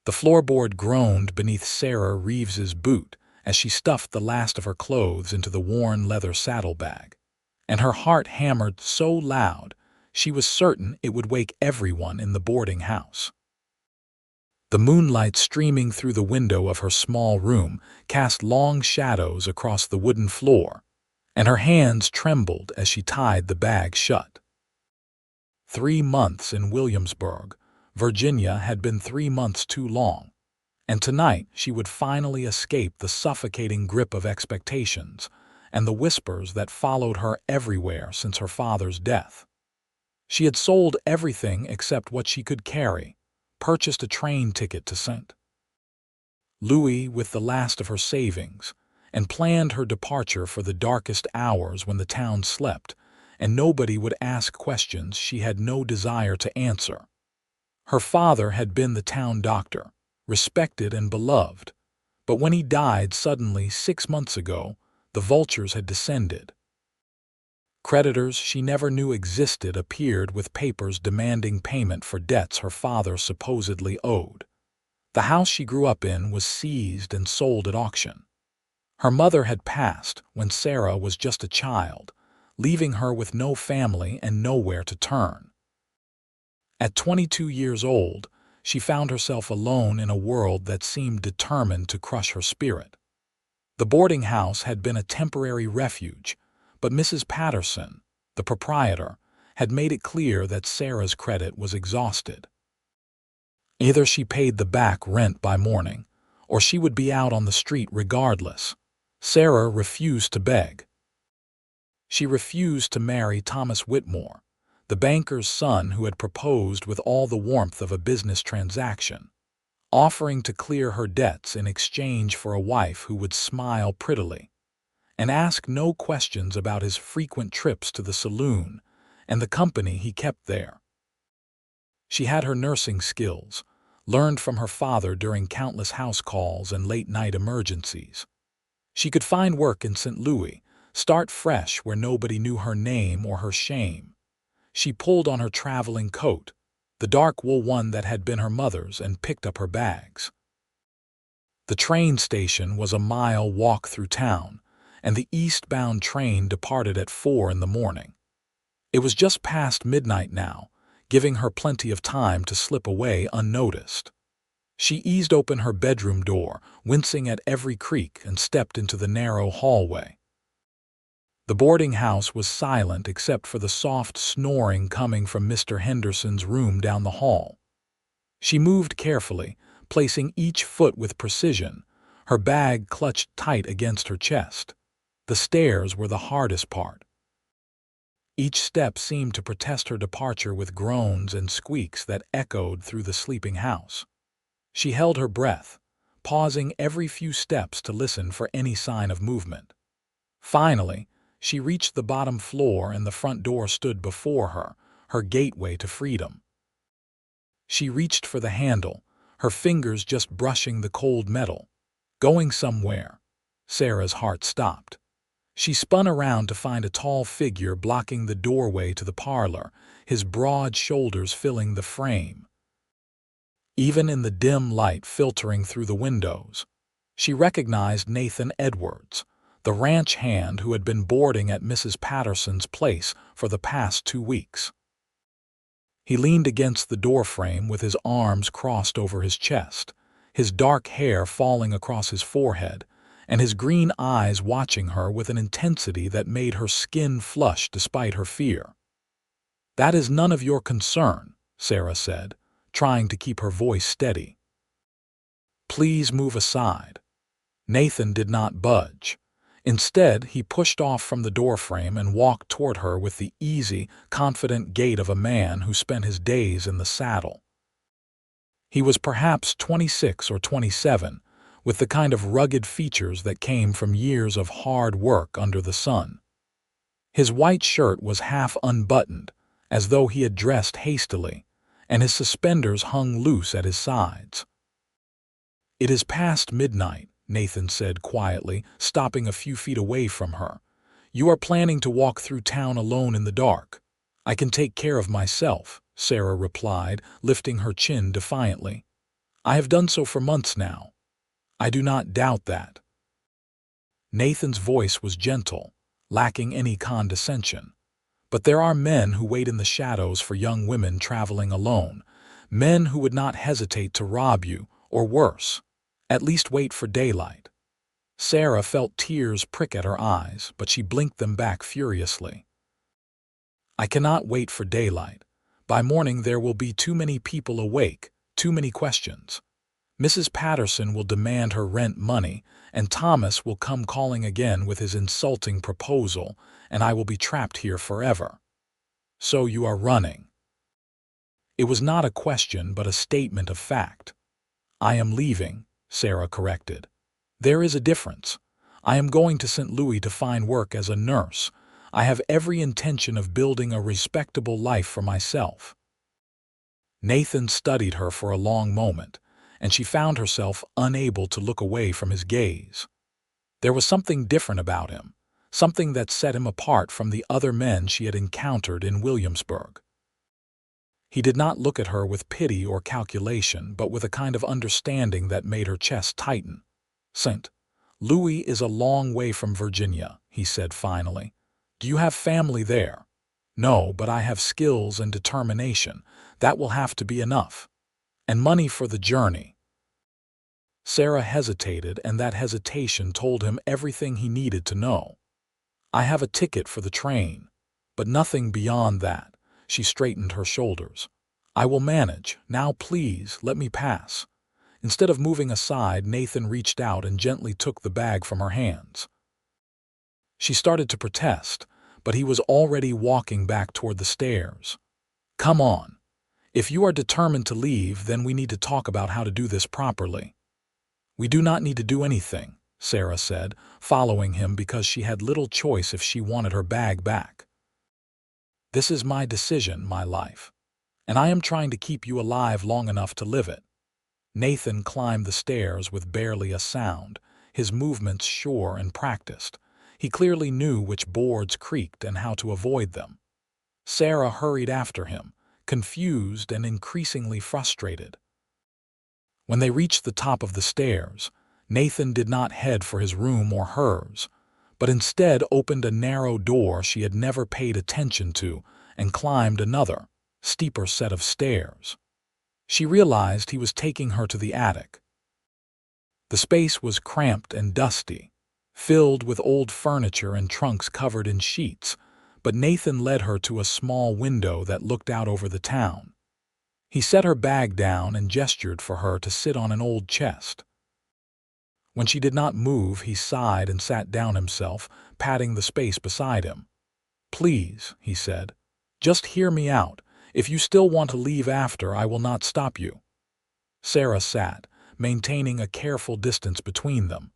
The floorboard groaned beneath Sarah Reeves's boot as she stuffed the last of her clothes into the worn leather saddlebag, and her heart hammered so loud she was certain it would wake everyone in the boarding house. The moonlight streaming through the window of her small room cast long shadows across the wooden floor, and her hands trembled as she tied the bag shut. 3 months in Williamsburg, Virginia had been 3 months too long, and tonight she would finally escape the suffocating grip of expectations and the whispers that followed her everywhere since her father's death. She had sold everything except what she could carry, purchased a train ticket to St. Louis with the last of her savings, and planned her departure for the darkest hours when the town slept and nobody would ask questions she had no desire to answer. Her father had been the town doctor, respected and beloved, but when he died suddenly 6 months ago, the vultures had descended. Creditors she never knew existed appeared with papers demanding payment for debts her father supposedly owed. The house she grew up in was seized and sold at auction. Her mother had passed when Sarah was just a child, leaving her with no family and nowhere to turn. At 22 years old, she found herself alone in a world that seemed determined to crush her spirit. The boarding house had been a temporary refuge, but Mrs. Patterson, the proprietor, had made it clear that Sarah's credit was exhausted. Either she paid the back rent by morning, or she would be out on the street regardless. Sarah refused to beg. She refused to marry Thomas Whitmore, the banker's son who had proposed with all the warmth of a business transaction, offering to clear her debts in exchange for a wife who would smile prettily and ask no questions about his frequent trips to the saloon and the company he kept there. She had her nursing skills, learned from her father during countless house calls and late-night emergencies. She could find work in St. Louis, start fresh where nobody knew her name or her shame. She pulled on her traveling coat, the dark wool one that had been her mother's, and picked up her bags. The train station was a mile walk through town, and the eastbound train departed at 4 in the morning. It was just past midnight now, giving her plenty of time to slip away unnoticed. She eased open her bedroom door, wincing at every creak, and stepped into the narrow hallway. The boarding house was silent except for the soft snoring coming from Mr. Henderson's room down the hall. She moved carefully, placing each foot with precision, her bag clutched tight against her chest. The stairs were the hardest part. Each step seemed to protest her departure with groans and squeaks that echoed through the sleeping house. She held her breath, pausing every few steps to listen for any sign of movement. Finally, she reached the bottom floor and the front door stood before her, her gateway to freedom. She reached for the handle, her fingers just brushing the cold metal. Going somewhere. Sarah's heart stopped. She spun around to find a tall figure blocking the doorway to the parlor, his broad shoulders filling the frame. Even in the dim light filtering through the windows, she recognized Nathan Edwards, the ranch hand who had been boarding at Mrs. Patterson's place for the past 2 weeks. He leaned against the doorframe with his arms crossed over his chest, his dark hair falling across his forehead, and his green eyes watching her with an intensity that made her skin flush despite her fear. "That is none of your concern," Sarah said, trying to keep her voice steady. "Please move aside." Nathan did not budge. Instead, he pushed off from the doorframe and walked toward her with the easy, confident gait of a man who spent his days in the saddle. He was perhaps 26 or 27, with the kind of rugged features that came from years of hard work under the sun. His white shirt was half unbuttoned, as though he had dressed hastily, and his suspenders hung loose at his sides. "It is past midnight," Nathan said quietly, stopping a few feet away from her. "You are planning to walk through town alone in the dark." "I can take care of myself," Sarah replied, lifting her chin defiantly. I have done so for months now. I do not doubt that. Nathan's voice was gentle, lacking any condescension. But there are men who wait in the shadows for young women traveling alone, men who would not hesitate to rob you, or worse, at least wait for daylight. Sarah felt tears prick at her eyes, but she blinked them back furiously. I cannot wait for daylight. By morning there will be too many people awake, too many questions. Mrs. Patterson will demand her rent money, and Thomas will come calling again with his insulting proposal, and I will be trapped here forever. So you are running. It was not a question but a statement of fact. I am leaving, Sarah corrected. There is a difference. I am going to St. Louis to find work as a nurse. I have every intention of building a respectable life for myself. Nathan studied her for a long moment, and she found herself unable to look away from his gaze. There was something different about him, something that set him apart from the other men she had encountered in Williamsburg. He did not look at her with pity or calculation, but with a kind of understanding that made her chest tighten. St. Louis is a long way from Virginia, he said finally. Do you have family there? No, but I have skills and determination. That will have to be enough. And money for the journey. Sarah hesitated, and that hesitation told him everything he needed to know. I have a ticket for the train, but nothing beyond that. She straightened her shoulders. I will manage. Now please, let me pass. Instead of moving aside, Nathan reached out and gently took the bag from her hands. She started to protest, but he was already walking back toward the stairs. Come on. If you are determined to leave, then we need to talk about how to do this properly. We do not need to do anything, Sarah said, following him because she had little choice if she wanted her bag back. This is my decision, my life, and I am trying to keep you alive long enough to live it. Nathan climbed the stairs with barely a sound, his movements sure and practiced. He clearly knew which boards creaked and how to avoid them. Sarah hurried after him, confused and increasingly frustrated. When they reached the top of the stairs, Nathan did not head for his room or hers, but instead opened a narrow door she had never paid attention to and climbed another, steeper set of stairs. She realized he was taking her to the attic. The space was cramped and dusty, filled with old furniture and trunks covered in sheets, but Nathan led her to a small window that looked out over the town. He set her bag down and gestured for her to sit on an old chest. When she did not move, he sighed and sat down himself, patting the space beside him. Please, he said, just hear me out. If you still want to leave after, I will not stop you. Sarah sat, maintaining a careful distance between them.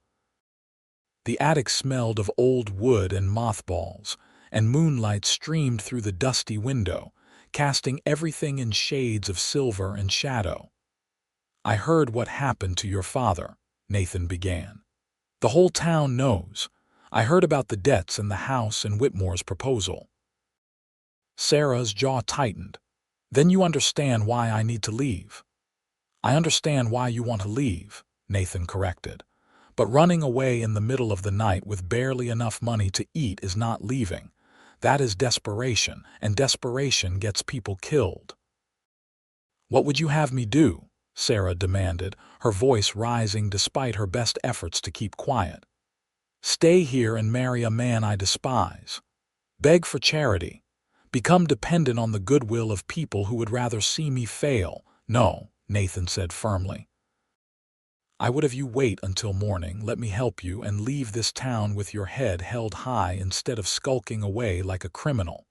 The attic smelled of old wood and mothballs, and moonlight streamed through the dusty window, casting everything in shades of silver and shadow. I heard what happened to your father, Nathan began. The whole town knows. I heard about the debts and the house and Whitmore's proposal. Sarah's jaw tightened. Then you understand why I need to leave. I understand why you want to leave, Nathan corrected. But running away in the middle of the night with barely enough money to eat is not leaving. That is desperation, and desperation gets people killed. What would you have me do? Sarah demanded, her voice rising despite her best efforts to keep quiet. Stay here and marry a man I despise. Beg for charity. Become dependent on the goodwill of people who would rather see me fail. No, Nathan said firmly. I would have you wait until morning, let me help you, and leave this town with your head held high instead of skulking away like a criminal.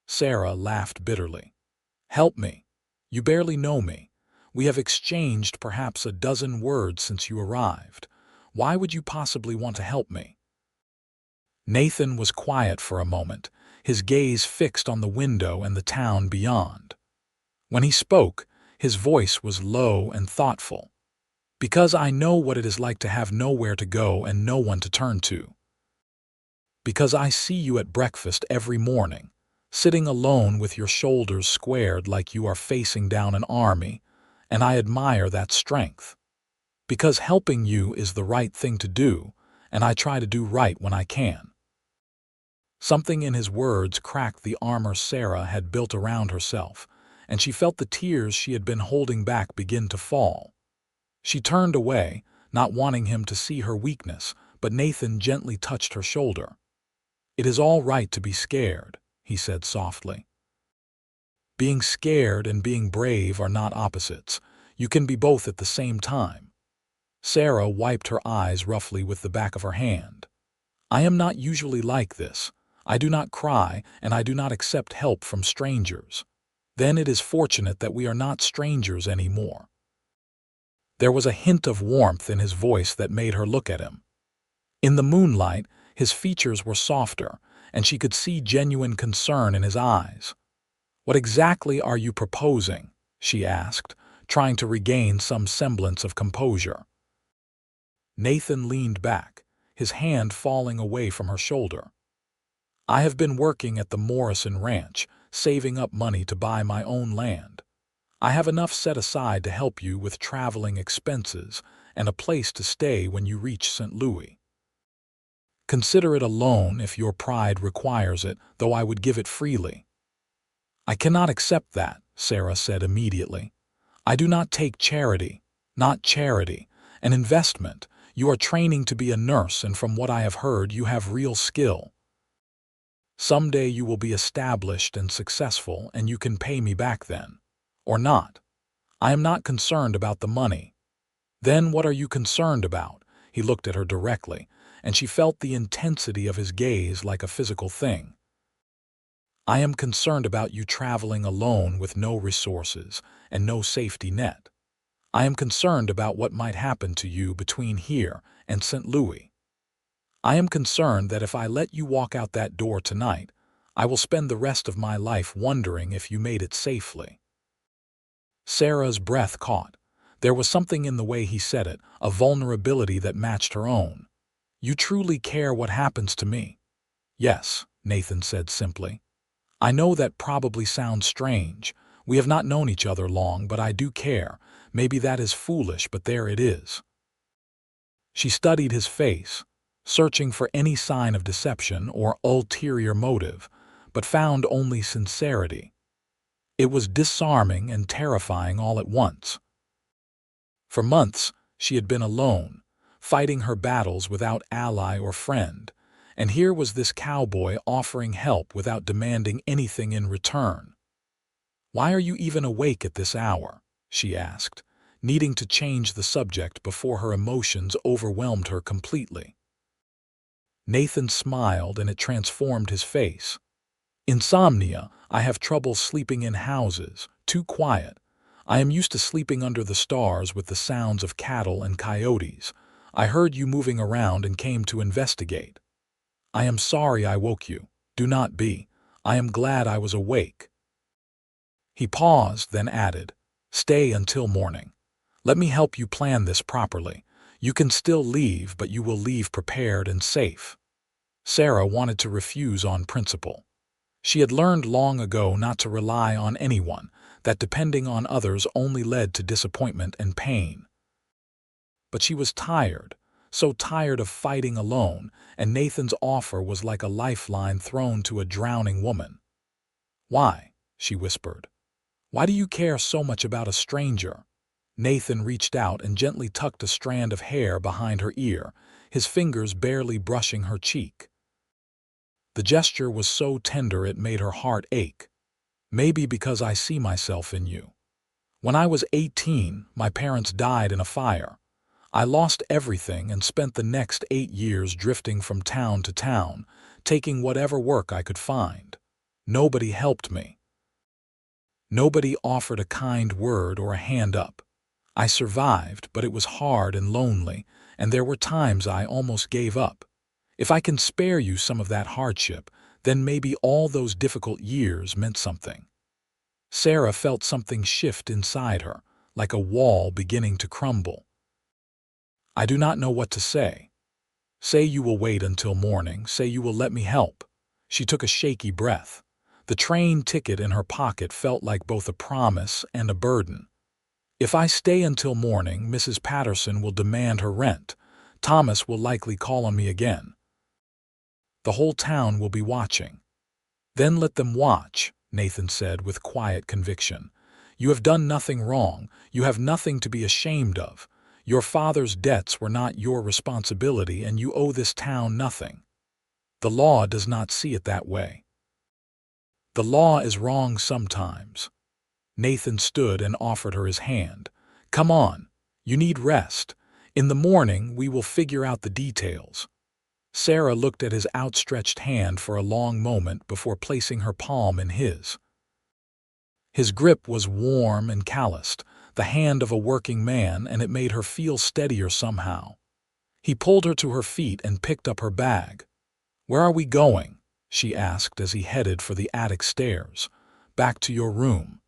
Sarah laughed bitterly. Help me. You barely know me. We have exchanged perhaps a dozen words since you arrived. Why would you possibly want to help me? Nathan was quiet for a moment, his gaze fixed on the window and the town beyond. When he spoke, his voice was low and thoughtful. Because I know what it is like to have nowhere to go and no one to turn to. Because I see you at breakfast every morning, sitting alone with your shoulders squared like you are facing down an army, and I admire that strength. Because helping you is the right thing to do, and I try to do right when I can." Something in his words cracked the armor Sarah had built around herself, and she felt the tears she had been holding back begin to fall. She turned away, not wanting him to see her weakness, but Nathan gently touched her shoulder. "It is all right to be scared," he said softly. "Being scared and being brave are not opposites. You can be both at the same time." Sarah wiped her eyes roughly with the back of her hand. "I am not usually like this. I do not cry, and I do not accept help from strangers. Then it is fortunate that we are not strangers anymore." There was a hint of warmth in his voice that made her look at him. In the moonlight, his features were softer, and she could see genuine concern in his eyes. "What exactly are you proposing?" she asked, trying to regain some semblance of composure. Nathan leaned back, his hand falling away from her shoulder. "I have been working at the Morrison Ranch, saving up money to buy my own land. I have enough set aside to help you with traveling expenses and a place to stay when you reach St. Louis. Consider it a loan if your pride requires it, though I would give it freely." "I cannot accept that," Sarah said immediately. "I do not take charity, not charity, an investment. You are training to be a nurse, and from what I have heard, you have real skill. Someday you will be established and successful, and you can pay me back then. Or not. I am not concerned about the money." "Then what are you concerned about?" He looked at her directly, and she felt the intensity of his gaze like a physical thing. "I am concerned about you traveling alone with no resources and no safety net. I am concerned about what might happen to you between here and St. Louis. I am concerned that if I let you walk out that door tonight, I will spend the rest of my life wondering if you made it safely." Sarah's breath caught. There was something in the way he said it, a vulnerability that matched her own. "You truly care what happens to me?" "Yes," Nathan said simply. "I know that probably sounds strange. We have not known each other long, but I do care. Maybe that is foolish, but there it is." She studied his face, searching for any sign of deception or ulterior motive, but found only sincerity. It was disarming and terrifying all at once. For months, she had been alone, fighting her battles without ally or friend, and here was this cowboy offering help without demanding anything in return. "Why are you even awake at this hour?" she asked, needing to change the subject before her emotions overwhelmed her completely. Nathan smiled, and it transformed his face. "Insomnia. I have trouble sleeping in houses, too quiet. I am used to sleeping under the stars with the sounds of cattle and coyotes. I heard you moving around and came to investigate. I am sorry I woke you. Do not be. I am glad I was awake." He paused, then added, "Stay until morning. Let me help you plan this properly. You can still leave, but you will leave prepared and safe." Sarah wanted to refuse on principle. She had learned long ago not to rely on anyone, that depending on others only led to disappointment and pain. But she was tired, so tired of fighting alone, and Nathan's offer was like a lifeline thrown to a drowning woman. "Why?" she whispered. "Why do you care so much about a stranger?" Nathan reached out and gently tucked a strand of hair behind her ear, his fingers barely brushing her cheek. The gesture was so tender it made her heart ache. "Maybe because I see myself in you. When I was 18, my parents died in a fire. I lost everything and spent the next 8 years drifting from town to town, taking whatever work I could find. Nobody helped me. Nobody offered a kind word or a hand up. I survived, but it was hard and lonely, and there were times I almost gave up. If I can spare you some of that hardship, then maybe all those difficult years meant something." Sarah felt something shift inside her, like a wall beginning to crumble. "I do not know what to say. Say you will wait until morning. Say you will let me help." She took a shaky breath. The train ticket in her pocket felt like both a promise and a burden. If I stay until morning, Mrs. Patterson will demand her rent. Thomas will likely call on me again. The whole town will be watching. Then let them watch, Nathan said with quiet conviction. You have done nothing wrong. You have nothing to be ashamed of. Your father's debts were not your responsibility, and you owe this town nothing. The law does not see it that way. The law is wrong sometimes. Nathan stood and offered her his hand. Come on, you need rest. In the morning, we will figure out the details. Sarah looked at his outstretched hand for a long moment before placing her palm in his. His grip was warm and calloused, the hand of a working man, and it made her feel steadier somehow. He pulled her to her feet and picked up her bag. Where are we going? She asked as he headed for the attic stairs. Back to your room.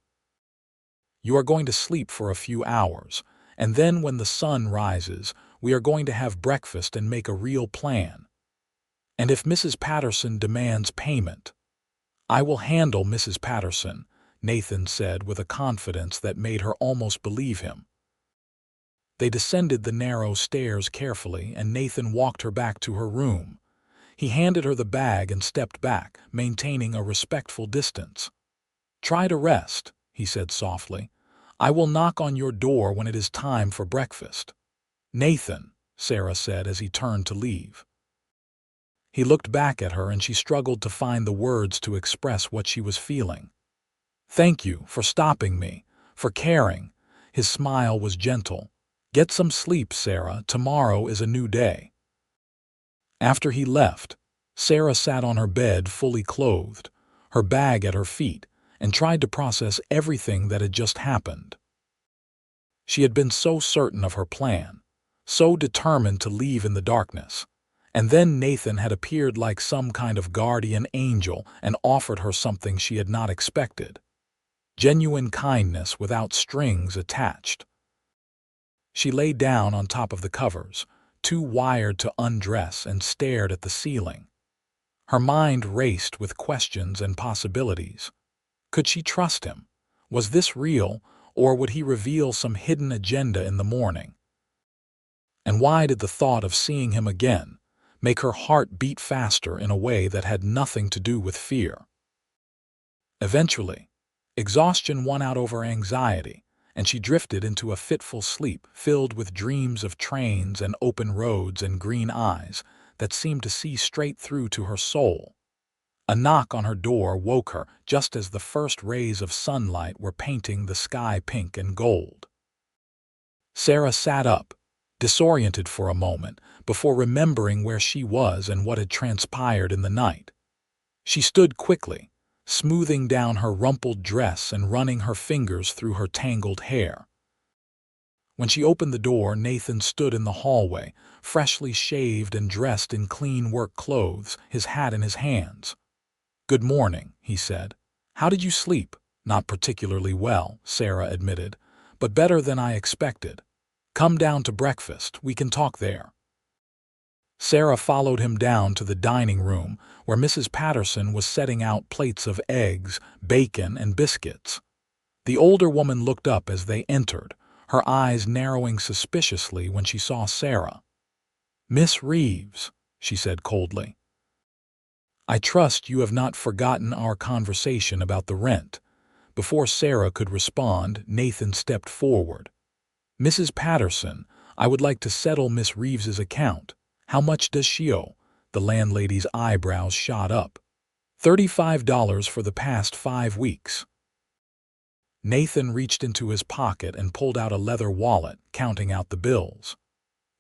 You are going to sleep for a few hours, and then when the sun rises, we are going to have breakfast and make a real plan. And if Mrs. Patterson demands payment, I will handle Mrs. Patterson, Nathan said with a confidence that made her almost believe him. They descended the narrow stairs carefully, and Nathan walked her back to her room. He handed her the bag and stepped back, maintaining a respectful distance. Try to rest, he said softly. I will knock on your door when it is time for breakfast. Nathan, Sarah said as he turned to leave. He looked back at her and she struggled to find the words to express what she was feeling. Thank you for stopping me, for caring. His smile was gentle. Get some sleep, Sarah. Tomorrow is a new day. After he left, Sarah sat on her bed fully clothed, her bag at her feet, and tried to process everything that had just happened. She had been so certain of her plan, so determined to leave in the darkness. And then Nathan had appeared like some kind of guardian angel and offered her something she had not expected. Genuine kindness without strings attached. She lay down on top of the covers, too wired to undress, and stared at the ceiling. Her mind raced with questions and possibilities. Could she trust him? Was this real, or would he reveal some hidden agenda in the morning? And why did the thought of seeing him again make her heart beat faster in a way that had nothing to do with fear? Eventually, exhaustion won out over anxiety, and she drifted into a fitful sleep filled with dreams of trains and open roads and green eyes that seemed to see straight through to her soul. A knock on her door woke her just as the first rays of sunlight were painting the sky pink and gold. Sarah sat up, disoriented for a moment, before remembering where she was and what had transpired in the night. She stood quickly, smoothing down her rumpled dress and running her fingers through her tangled hair. When she opened the door, Nathan stood in the hallway, freshly shaved and dressed in clean work clothes, his hat in his hands. Good morning, he said. How did you sleep? Not particularly well, Sarah admitted, but better than I expected. Come down to breakfast, we can talk there. Sarah followed him down to the dining room where Mrs. Patterson was setting out plates of eggs, bacon, and biscuits. The older woman looked up as they entered, her eyes narrowing suspiciously when she saw Sarah. Miss Reeves, she said coldly. I trust you have not forgotten our conversation about the rent. Before Sarah could respond, Nathan stepped forward. Mrs. Patterson, I would like to settle Miss Reeves's account. How much does she owe? The landlady's eyebrows shot up. $35 for the past 5 weeks. Nathan reached into his pocket and pulled out a leather wallet, counting out the bills.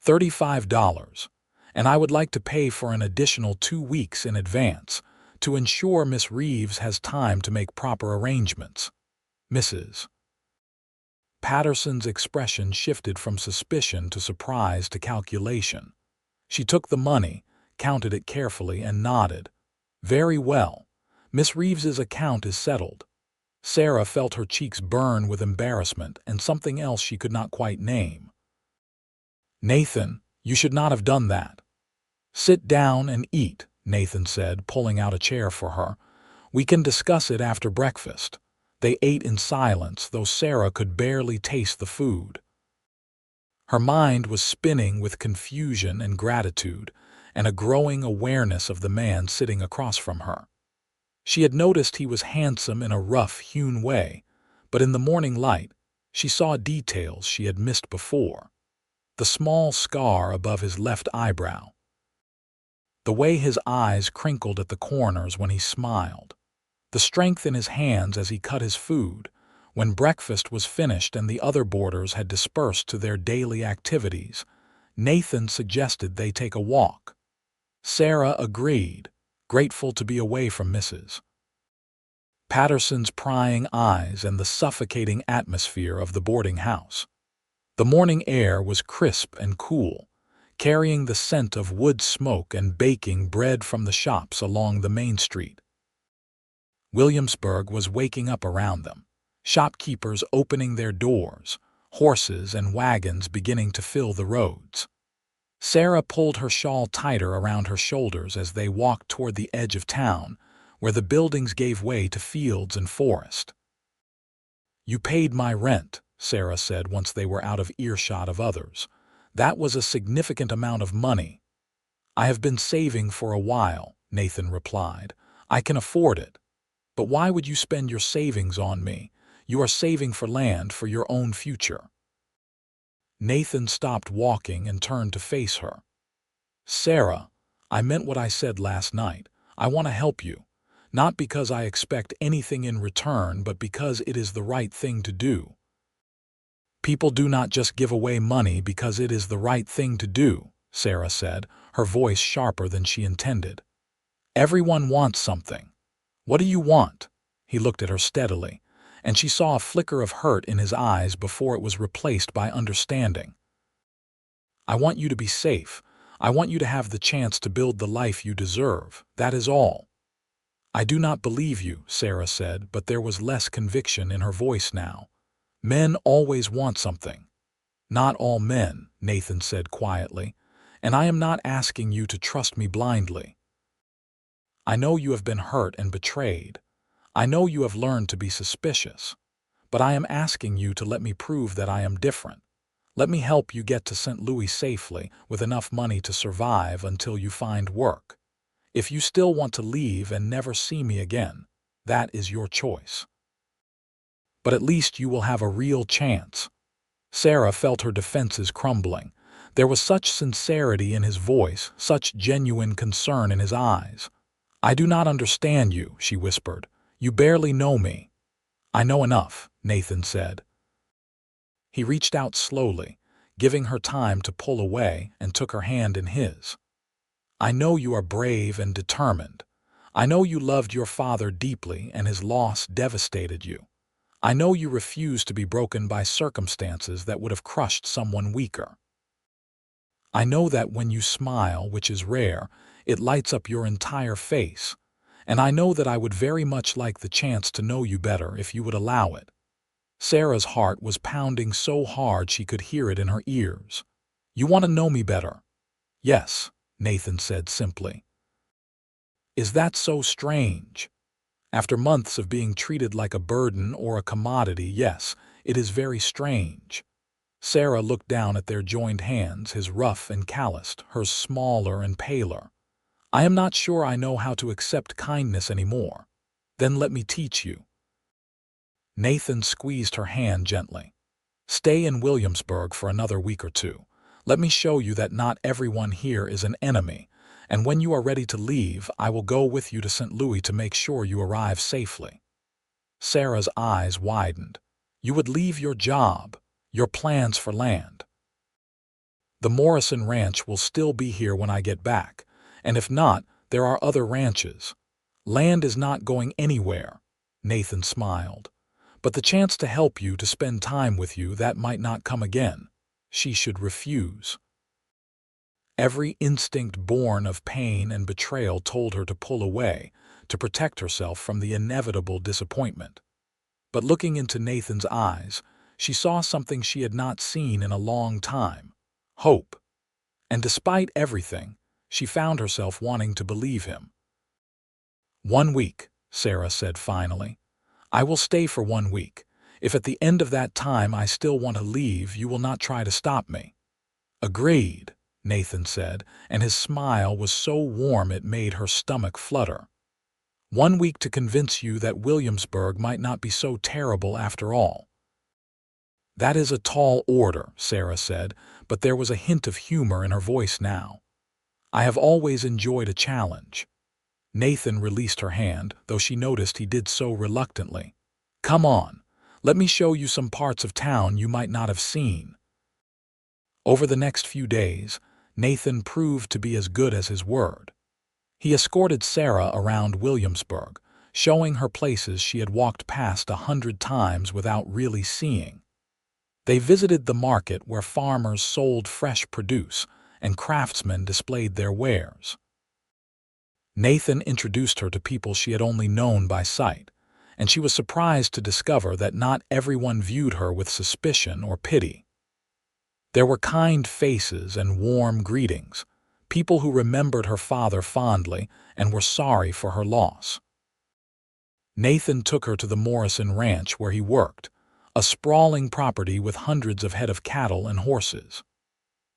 $35. And I would like to pay for an additional 2 weeks in advance to ensure Miss Reeves has time to make proper arrangements. Mrs. Patterson's expression shifted from suspicion to surprise to calculation. She took the money, counted it carefully, and nodded. Very well. Miss Reeves's account is settled. Sarah felt her cheeks burn with embarrassment and something else she could not quite name. Nathan, you should not have done that. Sit down and eat, Nathan said, pulling out a chair for her. We can discuss it after breakfast. They ate in silence, though Sarah could barely taste the food. Her mind was spinning with confusion and gratitude, and a growing awareness of the man sitting across from her. She had noticed he was handsome in a rough-hewn way, but in the morning light, she saw details she had missed before. The small scar above his left eyebrow, the way his eyes crinkled at the corners when he smiled, the strength in his hands as he cut his food. When breakfast was finished and the other boarders had dispersed to their daily activities, Nathan suggested they take a walk. Sarah agreed, grateful to be away from Mrs. Patterson's prying eyes and the suffocating atmosphere of the boarding house. The morning air was crisp and cool, carrying the scent of wood smoke and baking bread from the shops along the main street. Williamsburg was waking up around them, shopkeepers opening their doors, horses and wagons beginning to fill the roads. Sarah pulled her shawl tighter around her shoulders as they walked toward the edge of town, where the buildings gave way to fields and forest. "You paid my rent," Sarah said once they were out of earshot of others. "That was a significant amount of money." "I have been saving for a while," Nathan replied. "I can afford it. But why would you spend your savings on me? You are saving for land for your own future." Nathan stopped walking and turned to face her. "Sarah, I meant what I said last night. I want to help you. Not because I expect anything in return, but because it is the right thing to do." "People do not just give away money because it is the right thing to do," Sarah said, her voice sharper than she intended. "Everyone wants something. What do you want?" He looked at her steadily, and she saw a flicker of hurt in his eyes before it was replaced by understanding. "I want you to be safe. I want you to have the chance to build the life you deserve. That is all." "I do not believe you," Sarah said, but there was less conviction in her voice now. "Men always want something." "Not all men," Nathan said quietly, "and I am not asking you to trust me blindly. I know you have been hurt and betrayed. I know you have learned to be suspicious. But I am asking you to let me prove that I am different. Let me help you get to St. Louis safely with enough money to survive until you find work. If you still want to leave and never see me again, that is your choice. But at least you will have a real chance." Sarah felt her defenses crumbling. There was such sincerity in his voice, such genuine concern in his eyes. "I do not understand you," she whispered. "You barely know me." "I know enough," Nathan said. He reached out slowly, giving her time to pull away, and took her hand in his. "I know you are brave and determined. I know you loved your father deeply and his loss devastated you. I know you refused to be broken by circumstances that would have crushed someone weaker. I know that when you smile, which is rare, it lights up your entire face, and I know that I would very much like the chance to know you better if you would allow it." Sarah's heart was pounding so hard she could hear it in her ears. "You want to know me better?" "Yes," Nathan said simply. "Is that so strange? After months of being treated like a burden or a commodity, yes, it is very strange." Sarah looked down at their joined hands, his rough and calloused, hers smaller and paler. "I am not sure I know how to accept kindness anymore." "Then let me teach you." Nathan squeezed her hand gently. "Stay in Williamsburg for another week or two. Let me show you that not everyone here is an enemy, and when you are ready to leave, I will go with you to St. Louis to make sure you arrive safely." Sarah's eyes widened. "You would leave your job, your plans for land?" "The Morrison Ranch will still be here when I get back, and if not, there are other ranches. Land is not going anywhere," Nathan smiled. "But the chance to help you, to spend time with you, that might not come again." She should refuse. Every instinct born of pain and betrayal told her to pull away, to protect herself from the inevitable disappointment. But looking into Nathan's eyes, she saw something she had not seen in a long time: hope. And despite everything, she found herself wanting to believe him. "1 week," Sarah said finally. I will stay for 1 week. If at the end of that time I still want to leave, you will not try to stop me." "Agreed," Nathan said, and his smile was so warm it made her stomach flutter. "1 week to convince you that Williamsburg might not be so terrible after all." "That is a tall order," Sarah said, but there was a hint of humor in her voice now. "I have always enjoyed a challenge." Nathan released her hand, though she noticed he did so reluctantly. "Come on, let me show you some parts of town you might not have seen." Over the next few days, Nathan proved to be as good as his word. He escorted Sarah around Williamsburg, showing her places she had walked past 100 times without really seeing. They visited the market where farmers sold fresh produce and craftsmen displayed their wares. Nathan introduced her to people she had only known by sight, and she was surprised to discover that not everyone viewed her with suspicion or pity. There were kind faces and warm greetings, people who remembered her father fondly and were sorry for her loss. Nathan took her to the Morrison Ranch where he worked, a sprawling property with hundreds of head of cattle and horses.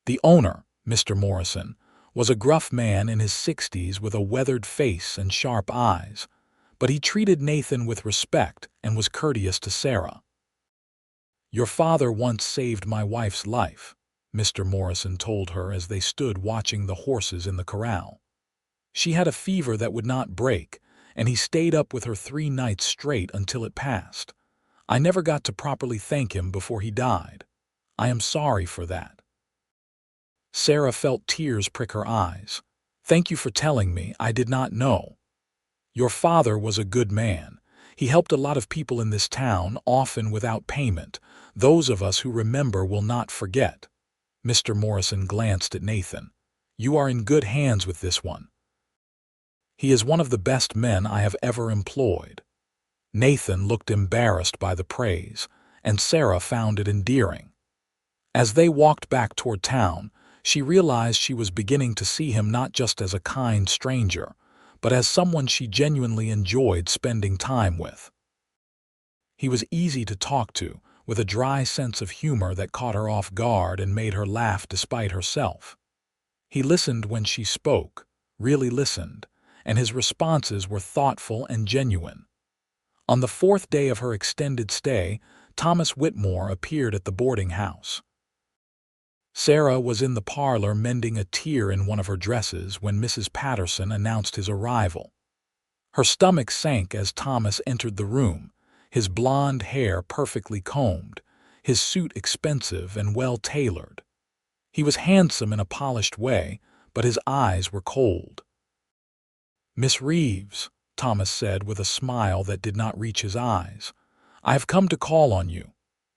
The owner, Mr. Morrison, was a gruff man in his 60s with a weathered face and sharp eyes, but he treated Nathan with respect and was courteous to Sarah. "Your father once saved my wife's life," Mr. Morrison told her as they stood watching the horses in the corral. "She had a fever that would not break, and he stayed up with her 3 nights straight until it passed. I never got to properly thank him before he died. I am sorry for that." Sarah felt tears prick her eyes. "Thank you for telling me. I did not know. Your father was a good man. He helped a lot of people in this town, often without payment. Those of us who remember will not forget." Mr. Morrison glanced at Nathan. "You are in good hands with this one. He is one of the best men I have ever employed." Nathan looked embarrassed by the praise, and Sarah found it endearing. As they walked back toward town, she realized she was beginning to see him not just as a kind stranger, but as someone she genuinely enjoyed spending time with. He was easy to talk to, with a dry sense of humor that caught her off guard and made her laugh despite herself. He listened when she spoke, really listened, and his responses were thoughtful and genuine. On the 4th day of her extended stay, Thomas Whitmore appeared at the boarding house. Sarah was in the parlor mending a tear in one of her dresses when Mrs. Patterson announced his arrival. Her stomach sank as Thomas entered the room, his blonde hair perfectly combed, his suit expensive and well-tailored. He was handsome in a polished way, but his eyes were cold. "Miss Reeves," Thomas said with a smile that did not reach his eyes, "I have come to call on you."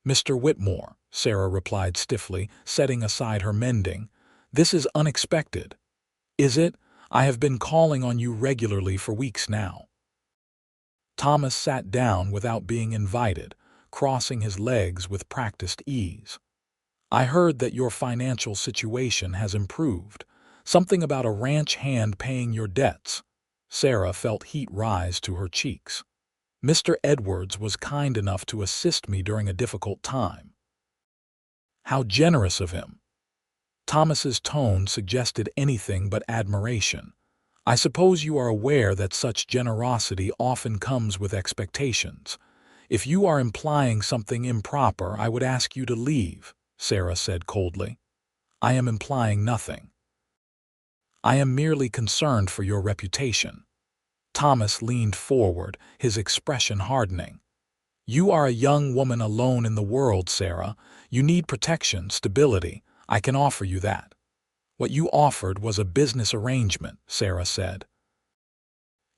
"Mr. Whitmore," Sarah replied stiffly, setting aside her mending. "This is unexpected." "Is it? I have been calling on you regularly for weeks now." Thomas sat down without being invited, crossing his legs with practiced ease. "I heard that your financial situation has improved. Something about a ranch hand paying your debts." Sarah felt heat rise to her cheeks. "Mr. Edwards was kind enough to assist me during a difficult time." "How generous of him." Thomas's tone suggested anything but admiration. "I suppose you are aware that such generosity often comes with expectations. If you are implying something improper, I would ask you to leave," Sarah said coldly. "I am implying nothing. I am merely concerned for your reputation." Thomas leaned forward, his expression hardening. "You are a young woman alone in the world, Sarah. You need protection, stability. I can offer you that." "What you offered was a business arrangement," Sarah said.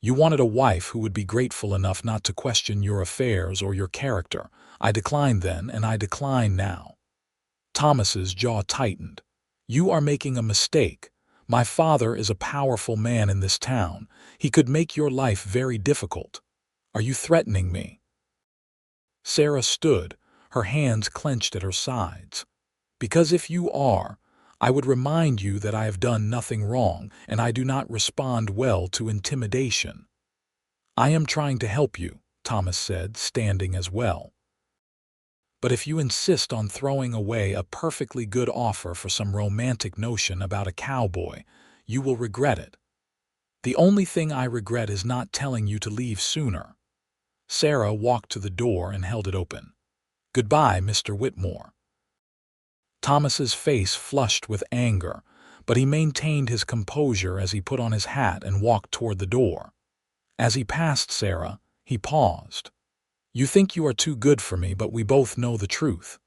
"You wanted a wife who would be grateful enough not to question your affairs or your character. I declined then, and I decline now." Thomas's jaw tightened. "You are making a mistake. My father is a powerful man in this town. He could make your life very difficult. Are you threatening me?" Sarah stood, her hands clenched at her sides. "Because if you are, I would remind you that I have done nothing wrong, and I do not respond well to intimidation." "I am trying to help you," Thomas said, standing as well. But if you insist on throwing away a perfectly good offer for some romantic notion about a cowboy, you will regret it. The only thing I regret is not telling you to leave sooner. Sarah walked to the door and held it open. Goodbye, Mr. Whitmore. Thomas's face flushed with anger, but he maintained his composure as he put on his hat and walked toward the door. As he passed Sarah, he paused. You think you are too good for me, but we both know the truth.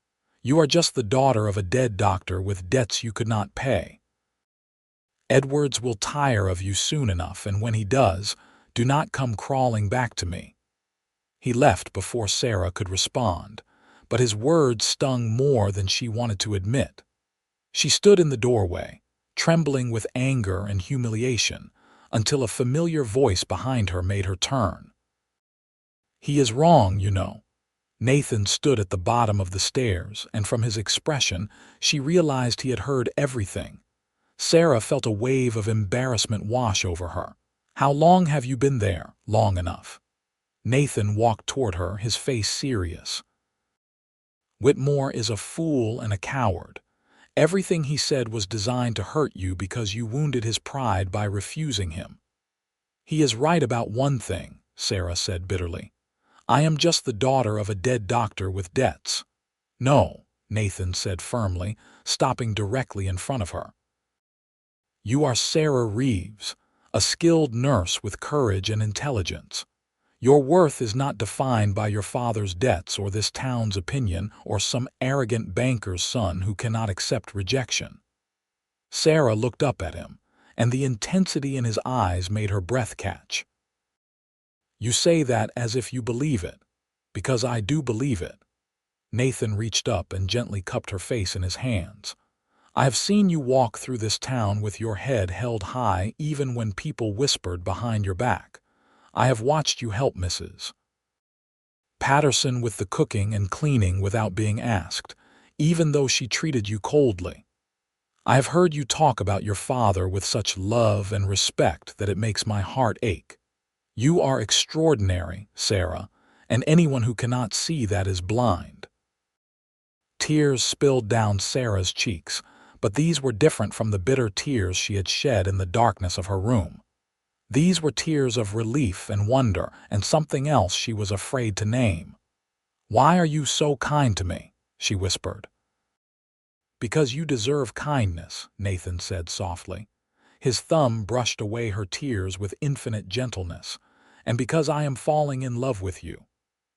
You are just the daughter of a dead doctor with debts you could not pay. Edwards will tire of you soon enough, and when he does, do not come crawling back to me. He left before Sarah could respond, but his words stung more than she wanted to admit. She stood in the doorway, trembling with anger and humiliation, until a familiar voice behind her made her turn. He is wrong, you know. Nathan stood at the bottom of the stairs, and from his expression, she realized he had heard everything. Sarah felt a wave of embarrassment wash over her. How long have you been there? Long enough. Nathan walked toward her, his face serious. Whitmore is a fool and a coward. Everything he said was designed to hurt you because you wounded his pride by refusing him. He is right about one thing, Sarah said bitterly. I am just the daughter of a dead doctor with debts. No, Nathan said firmly, stopping directly in front of her. You are Sarah Reeves, a skilled nurse with courage and intelligence. Your worth is not defined by your father's debts or this town's opinion or some arrogant banker's son who cannot accept rejection. Sarah looked up at him, and the intensity in his eyes made her breath catch. You say that as if you believe it, because I do believe it. Nathan reached up and gently cupped her face in his hands. I have seen you walk through this town with your head held high even when people whispered behind your back. I have watched you help Mrs. Patterson with the cooking and cleaning without being asked, even though she treated you coldly. I have heard you talk about your father with such love and respect that it makes my heart ache. You are extraordinary, Sarah, and anyone who cannot see that is blind. Tears spilled down Sarah's cheeks, but these were different from the bitter tears she had shed in the darkness of her room. These were tears of relief and wonder and something else she was afraid to name. Why are you so kind to me? She whispered. Because you deserve kindness, Nathan said softly. His thumb brushed away her tears with infinite gentleness. And because I am falling in love with you.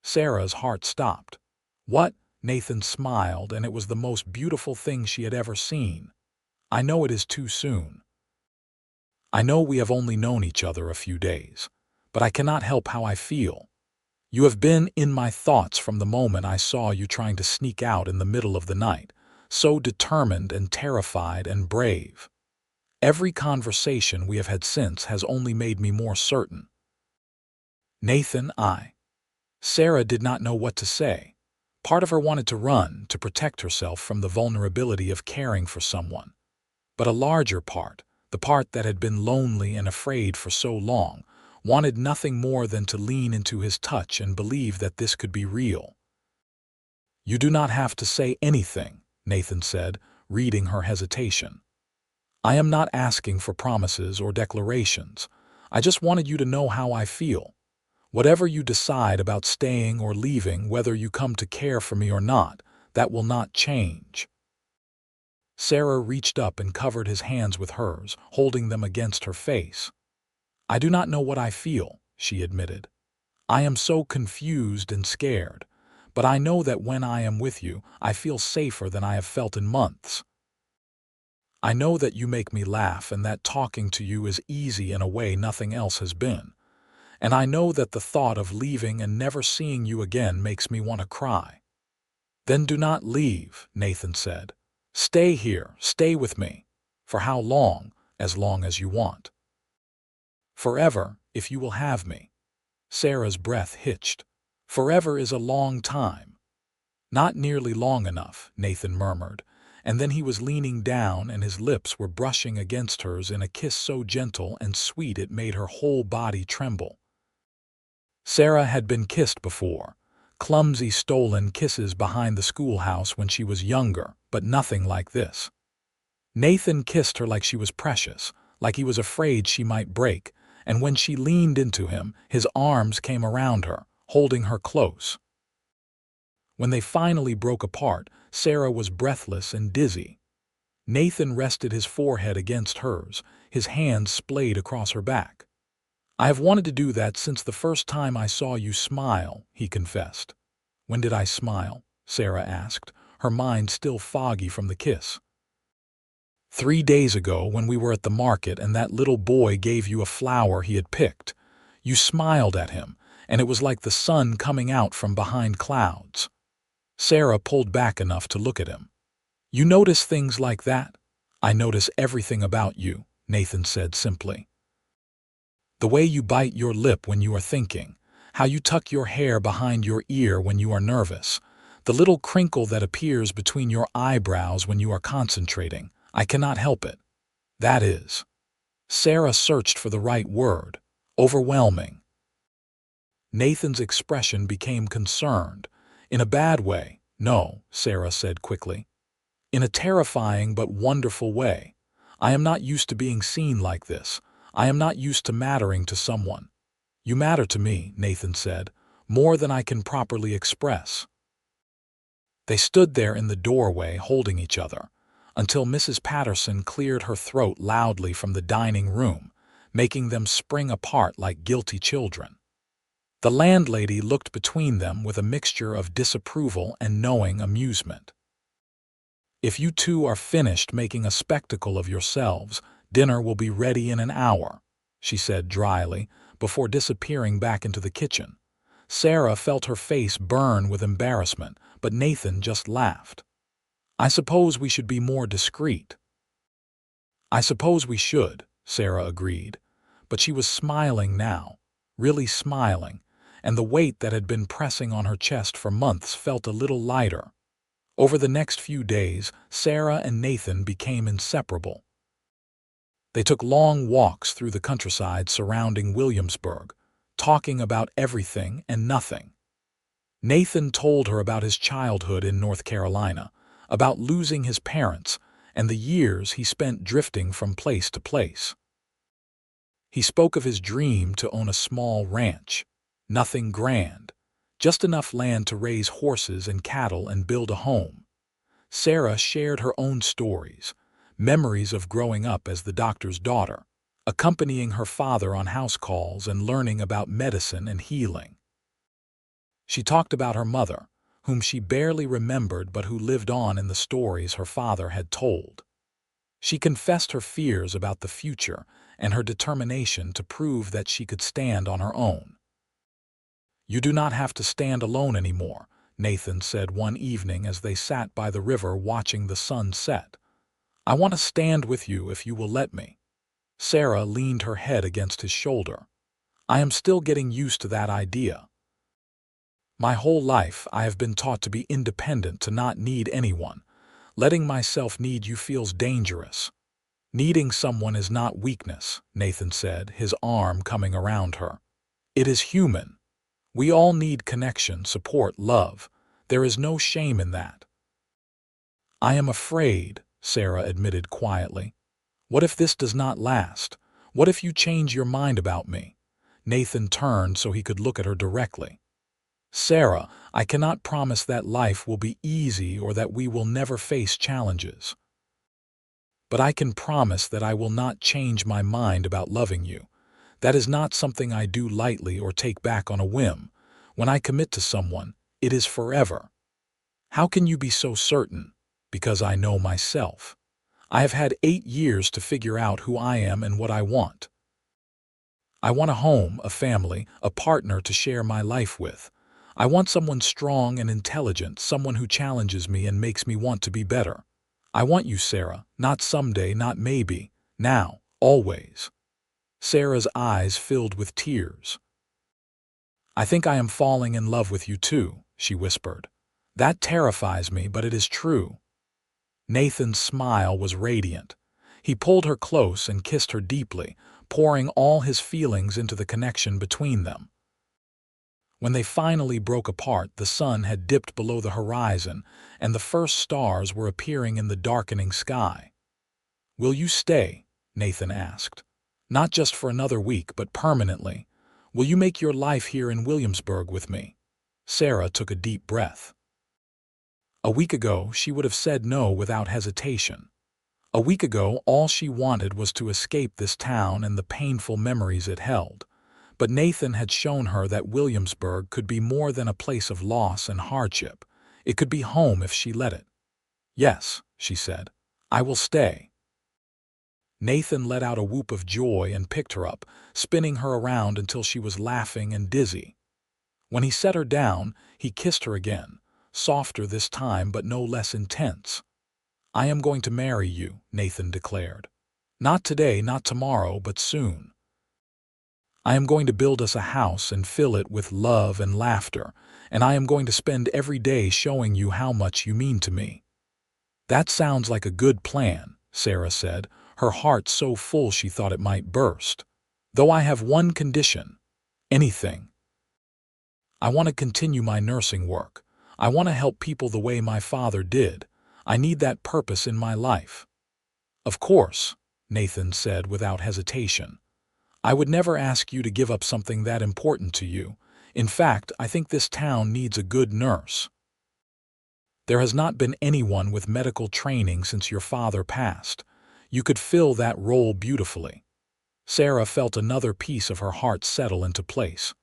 Sarah's heart stopped. What? Nathan smiled, and it was the most beautiful thing she had ever seen. I know it is too soon. I know we have only known each other a few days, but I cannot help how I feel. You have been in my thoughts from the moment I saw you trying to sneak out in the middle of the night, so determined and terrified and brave. Every conversation we have had since has only made me more certain. Nathan, Sarah did not know what to say. Part of her wanted to run, to protect herself from the vulnerability of caring for someone. But a larger part, the part that had been lonely and afraid for so long, wanted nothing more than to lean into his touch and believe that this could be real. You do not have to say anything, Nathan said, reading her hesitation. I am not asking for promises or declarations. I just wanted you to know how I feel. Whatever you decide about staying or leaving, whether you come to care for me or not, that will not change. Sarah reached up and covered his hands with hers, holding them against her face. I do not know what I feel, she admitted. I am so confused and scared, but I know that when I am with you, I feel safer than I have felt in months. I know that you make me laugh and that talking to you is easy in a way nothing else has been. And I know that the thought of leaving and never seeing you again makes me want to cry. Then do not leave, Nathan said. Stay here, stay with me. For how long? As long as you want. Forever, if you will have me. Sarah's breath hitched. Forever is a long time. Not nearly long enough, Nathan murmured, and then he was leaning down and his lips were brushing against hers in a kiss so gentle and sweet it made her whole body tremble. Sarah had been kissed before, clumsy stolen kisses behind the schoolhouse when she was younger, but nothing like this. Nathan kissed her like she was precious, like he was afraid she might break, and when she leaned into him, his arms came around her, holding her close. When they finally broke apart, Sarah was breathless and dizzy. Nathan rested his forehead against hers, his hands splayed across her back. "I have wanted to do that since the first time I saw you smile," he confessed. "When did I smile?" Sarah asked, her mind still foggy from the kiss. "3 days ago when we were at the market and that little boy gave you a flower he had picked. You smiled at him, and it was like the sun coming out from behind clouds." Sarah pulled back enough to look at him. "You notice things like that?" "I notice everything about you," Nathan said simply. "The way you bite your lip when you are thinking, how you tuck your hair behind your ear when you are nervous, the little crinkle that appears between your eyebrows when you are concentrating. I cannot help it. That is—" Sarah searched for the right word. "Overwhelming." Nathan's expression became concerned. "In a bad way." "No," Sarah said quickly. "In a terrifying but wonderful way. I am not used to being seen like this. I am not used to mattering to someone." "You matter to me," Nathan said, "more than I can properly express." They stood there in the doorway holding each other, until Mrs. Patterson cleared her throat loudly from the dining room, making them spring apart like guilty children. The landlady looked between them with a mixture of disapproval and knowing amusement. "If you two are finished making a spectacle of yourselves, dinner will be ready in an hour," she said dryly, before disappearing back into the kitchen. Sarah felt her face burn with embarrassment, but Nathan just laughed. "I suppose we should be more discreet." "I suppose we should," Sarah agreed, but she was smiling now, really smiling, and the weight that had been pressing on her chest for months felt a little lighter. Over the next few days, Sarah and Nathan became inseparable. They took long walks through the countryside surrounding Williamsburg, talking about everything and nothing. Nathan told her about his childhood in North Carolina, about losing his parents, and the years he spent drifting from place to place. He spoke of his dream to own a small ranch. Nothing grand, just enough land to raise horses and cattle and build a home. Sarah shared her own stories, memories of growing up as the doctor's daughter, accompanying her father on house calls and learning about medicine and healing. She talked about her mother, whom she barely remembered but who lived on in the stories her father had told. She confessed her fears about the future and her determination to prove that she could stand on her own. "You do not have to stand alone anymore," Nathan said one evening as they sat by the river watching the sun set. "I want to stand with you if you will let me." Sarah leaned her head against his shoulder. "I am still getting used to that idea. My whole life I have been taught to be independent, to not need anyone. Letting myself need you feels dangerous." "Needing someone is not weakness," Nathan said, his arm coming around her. "It is human. We all need connection, support, love. There is no shame in that." "I am afraid," Sarah admitted quietly. "What if this does not last? What if you change your mind about me?" Nathan turned so he could look at her directly. "Sarah, I cannot promise that life will be easy or that we will never face challenges. But I can promise that I will not change my mind about loving you. That is not something I do lightly or take back on a whim. When I commit to someone, it is forever." "How can you be so certain?" "Because I know myself. I have had 8 years to figure out who I am and what I want. I want a home, a family, a partner to share my life with. I want someone strong and intelligent, someone who challenges me and makes me want to be better. I want you, Sarah, not someday, not maybe, now, always." Sarah's eyes filled with tears. "I think I am falling in love with you too," she whispered. "That terrifies me, but it is true." Nathan's smile was radiant. He pulled her close and kissed her deeply, pouring all his feelings into the connection between them. When they finally broke apart, the sun had dipped below the horizon, and the first stars were appearing in the darkening sky. "Will you stay?" Nathan asked. "Not just for another week, but permanently. Will you make your life here in Williamsburg with me?" Sarah took a deep breath. A week ago, she would have said no without hesitation. A week ago, all she wanted was to escape this town and the painful memories it held. But Nathan had shown her that Williamsburg could be more than a place of loss and hardship. It could be home if she let it. "Yes," she said, "I will stay." Nathan let out a whoop of joy and picked her up, spinning her around until she was laughing and dizzy. When he set her down, he kissed her again, softer this time but no less intense. "I am going to marry you," Nathan declared. "Not today, not tomorrow, but soon. I am going to build us a house and fill it with love and laughter, and I am going to spend every day showing you how much you mean to me." "That sounds like a good plan," Sarah said, her heart so full she thought it might burst. "Though I have one condition." "Anything." "I want to continue my nursing work. I want to help people the way my father did. I need that purpose in my life." "Of course," Nathan said without hesitation. "I would never ask you to give up something that important to you. In fact, I think this town needs a good nurse. There has not been anyone with medical training since your father passed. You could fill that role beautifully." Sarah felt another piece of her heart settle into place.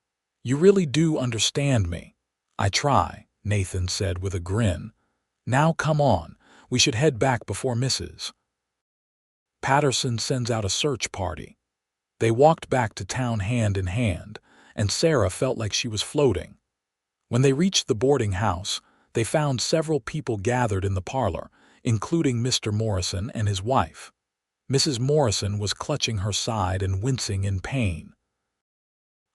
"You really do understand me." "I try," Nathan said with a grin. "Now come on, we should head back before Mrs. Patterson sends out a search party." They walked back to town hand in hand, and Sarah felt like she was floating. When they reached the boarding house, they found several people gathered in the parlor, including Mr. Morrison and his wife. Mrs. Morrison was clutching her side and wincing in pain.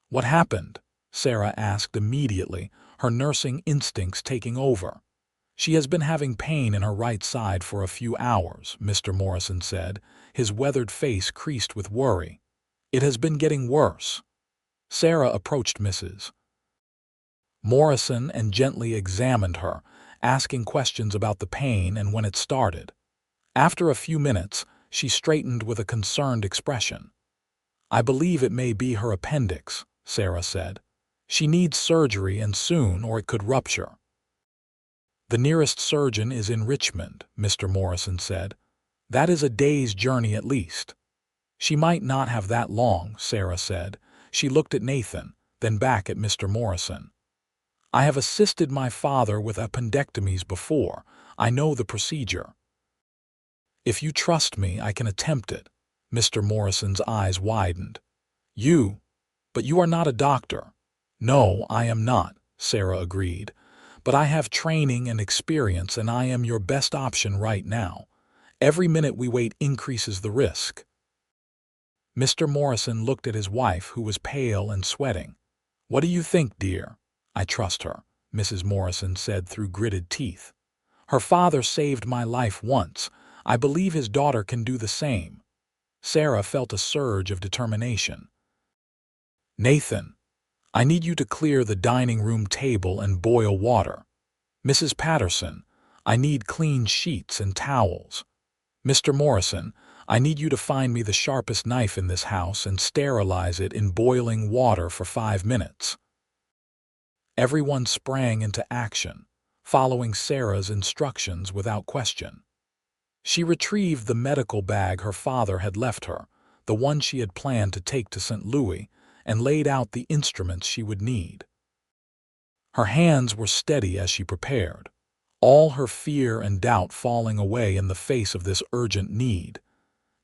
"What happened?" Sarah asked immediately, her nursing instincts taking over. "She has been having pain in her right side for a few hours," Mr. Morrison said, his weathered face creased with worry. "It has been getting worse." Sarah approached Mrs. Morrison and gently examined her, asking questions about the pain and when it started. After a few minutes, she straightened with a concerned expression. "I believe it may be her appendix," Sarah said. "She needs surgery and soon, or it could rupture." "The nearest surgeon is in Richmond," Mr. Morrison said. "That is a day's journey at least." "She might not have that long," Sarah said. She looked at Nathan, then back at Mr. Morrison. "I have assisted my father with appendectomies before. I know the procedure. If you trust me, I can attempt it." Mr. Morrison's eyes widened. But you are not a doctor." "No, I am not," Sarah agreed. "But I have training and experience, and I am your best option right now. Every minute we wait increases the risk." Mr. Morrison looked at his wife, who was pale and sweating. "What do you think, dear?" "I trust her," Mrs. Morrison said through gritted teeth. "Her father saved my life once. I believe his daughter can do the same." Sarah felt a surge of determination. "Nathan, I need you to clear the dining room table and boil water. Mrs. Patterson, I need clean sheets and towels. Mr. Morrison, I need you to find me the sharpest knife in this house and sterilize it in boiling water for 5 minutes." Everyone sprang into action, following Sarah's instructions without question. She retrieved the medical bag her father had left her, the one she had planned to take to St. Louis, and laid out the instruments she would need. Her hands were steady as she prepared, all her fear and doubt falling away in the face of this urgent need.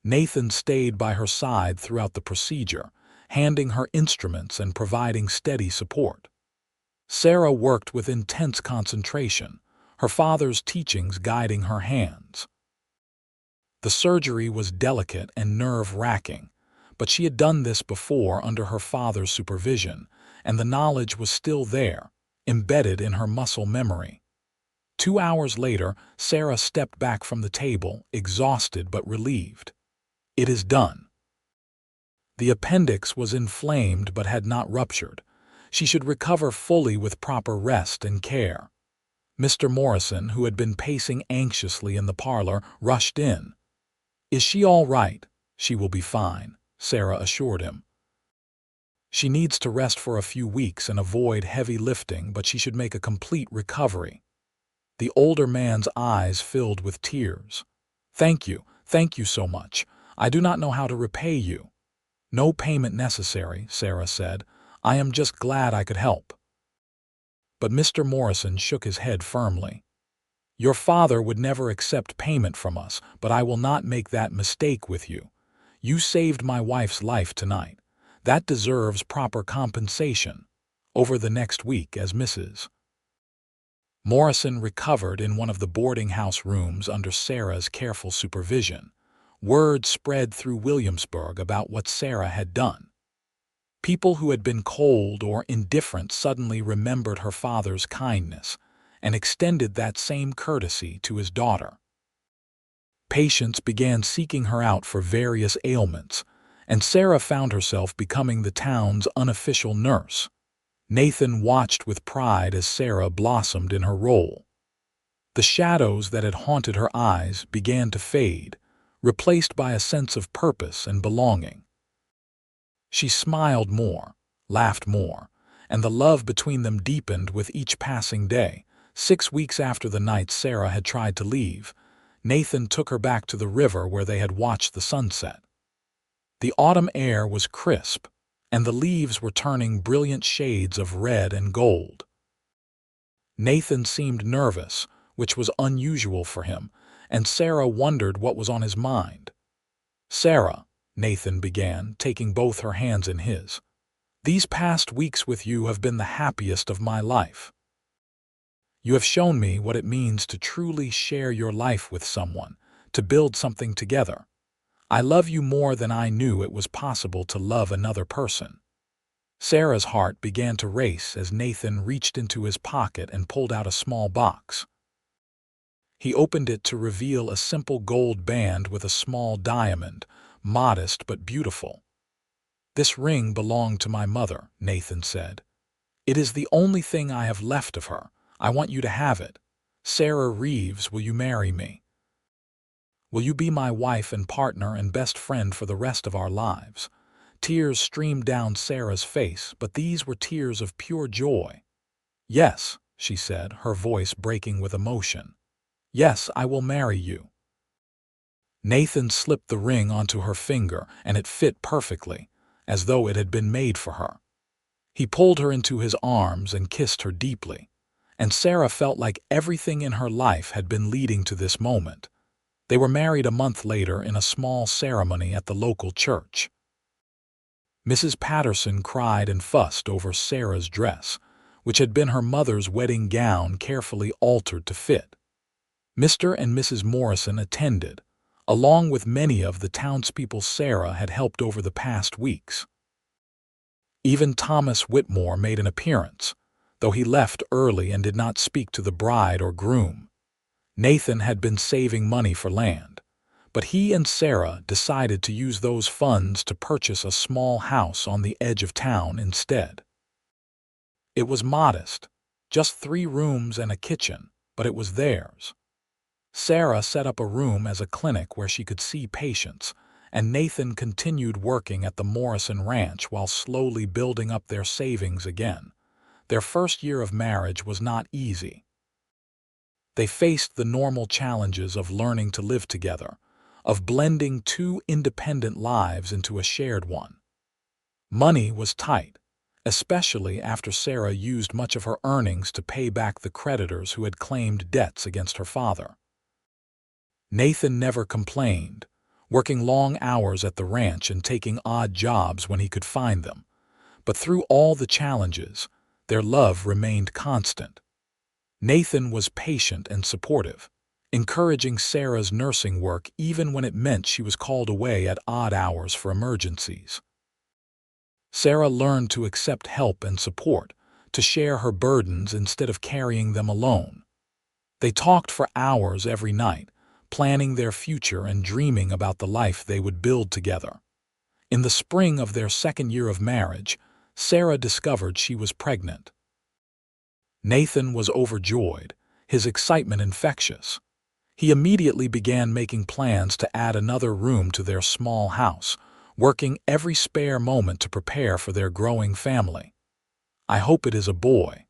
Nathan stayed by her side throughout the procedure, handing her instruments and providing steady support. Sarah worked with intense concentration, her father's teachings guiding her hands. The surgery was delicate and nerve-wracking, but she had done this before under her father's supervision, and the knowledge was still there, embedded in her muscle memory. 2 hours later, Sarah stepped back from the table, exhausted but relieved. "It is done." The appendix was inflamed but had not ruptured. She should recover fully with proper rest and care. Mr. Morrison, who had been pacing anxiously in the parlor, rushed in. "Is she all right?" "She will be fine," Sarah assured him. "She needs to rest for a few weeks and avoid heavy lifting, but she should make a complete recovery." The older man's eyes filled with tears. Thank you so much. I do not know how to repay you." "No payment necessary," Sarah said. "I am just glad I could help." But Mr. Morrison shook his head firmly. "Your father would never accept payment from us, but I will not make that mistake with you. You saved my wife's life tonight. That deserves proper compensation. Over the next week, as Mrs. Morrison recovered in one of the boarding house rooms under Sarah's careful supervision, word spread through Williamsburg about what Sarah had done. People who had been cold or indifferent suddenly remembered her father's kindness and extended that same courtesy to his daughter. Patients began seeking her out for various ailments, and Sarah found herself becoming the town's unofficial nurse. Nathan watched with pride as Sarah blossomed in her role. The shadows that had haunted her eyes began to fade, replaced by a sense of purpose and belonging. She smiled more, laughed more, and the love between them deepened with each passing day. 6 weeks after the night Sarah had tried to leave, Nathan took her back to the river where they had watched the sunset. The autumn air was crisp, and the leaves were turning brilliant shades of red and gold. Nathan seemed nervous, which was unusual for him, and Sarah wondered what was on his mind. "Sarah," Nathan began, taking both her hands in his, "these past weeks with you have been the happiest of my life. You have shown me what it means to truly share your life with someone, to build something together. I love you more than I knew it was possible to love another person." Sarah's heart began to race as Nathan reached into his pocket and pulled out a small box. He opened it to reveal a simple gold band with a small diamond, modest but beautiful. "This ring belonged to my mother," Nathan said. "It is the only thing I have left of her. I want you to have it. Sarah Reeves, will you marry me? Will you be my wife and partner and best friend for the rest of our lives?" Tears streamed down Sarah's face, but these were tears of pure joy. "Yes," she said, her voice breaking with emotion. "Yes, I will marry you." Nathan slipped the ring onto her finger, and it fit perfectly, as though it had been made for her. He pulled her into his arms and kissed her deeply, and Sarah felt like everything in her life had been leading to this moment. They were married a month later in a small ceremony at the local church. Mrs. Patterson cried and fussed over Sarah's dress, which had been her mother's wedding gown carefully altered to fit. Mr. and Mrs. Morrison attended, along with many of the townspeople Sarah had helped over the past weeks. Even Thomas Whitmore made an appearance, though he left early and did not speak to the bride or groom. Nathan had been saving money for land, but he and Sarah decided to use those funds to purchase a small house on the edge of town instead. It was modest, just 3 rooms and a kitchen, but it was theirs. Sarah set up a room as a clinic where she could see patients, and Nathan continued working at the Morrison Ranch while slowly building up their savings again. Their first year of marriage was not easy. They faced the normal challenges of learning to live together, of blending 2 independent lives into a shared one. Money was tight, especially after Sarah used much of her earnings to pay back the creditors who had claimed debts against her father. Nathan never complained, working long hours at the ranch and taking odd jobs when he could find them. But through all the challenges, their love remained constant. Nathan was patient and supportive, encouraging Sarah's nursing work even when it meant she was called away at odd hours for emergencies. Sarah learned to accept help and support, to share her burdens instead of carrying them alone. They talked for hours every night, planning their future and dreaming about the life they would build together. In the spring of their second year of marriage, Sarah discovered she was pregnant. Nathan was overjoyed, his excitement infectious. He immediately began making plans to add another room to their small house, working every spare moment to prepare for their growing family. "I hope it is a boy,"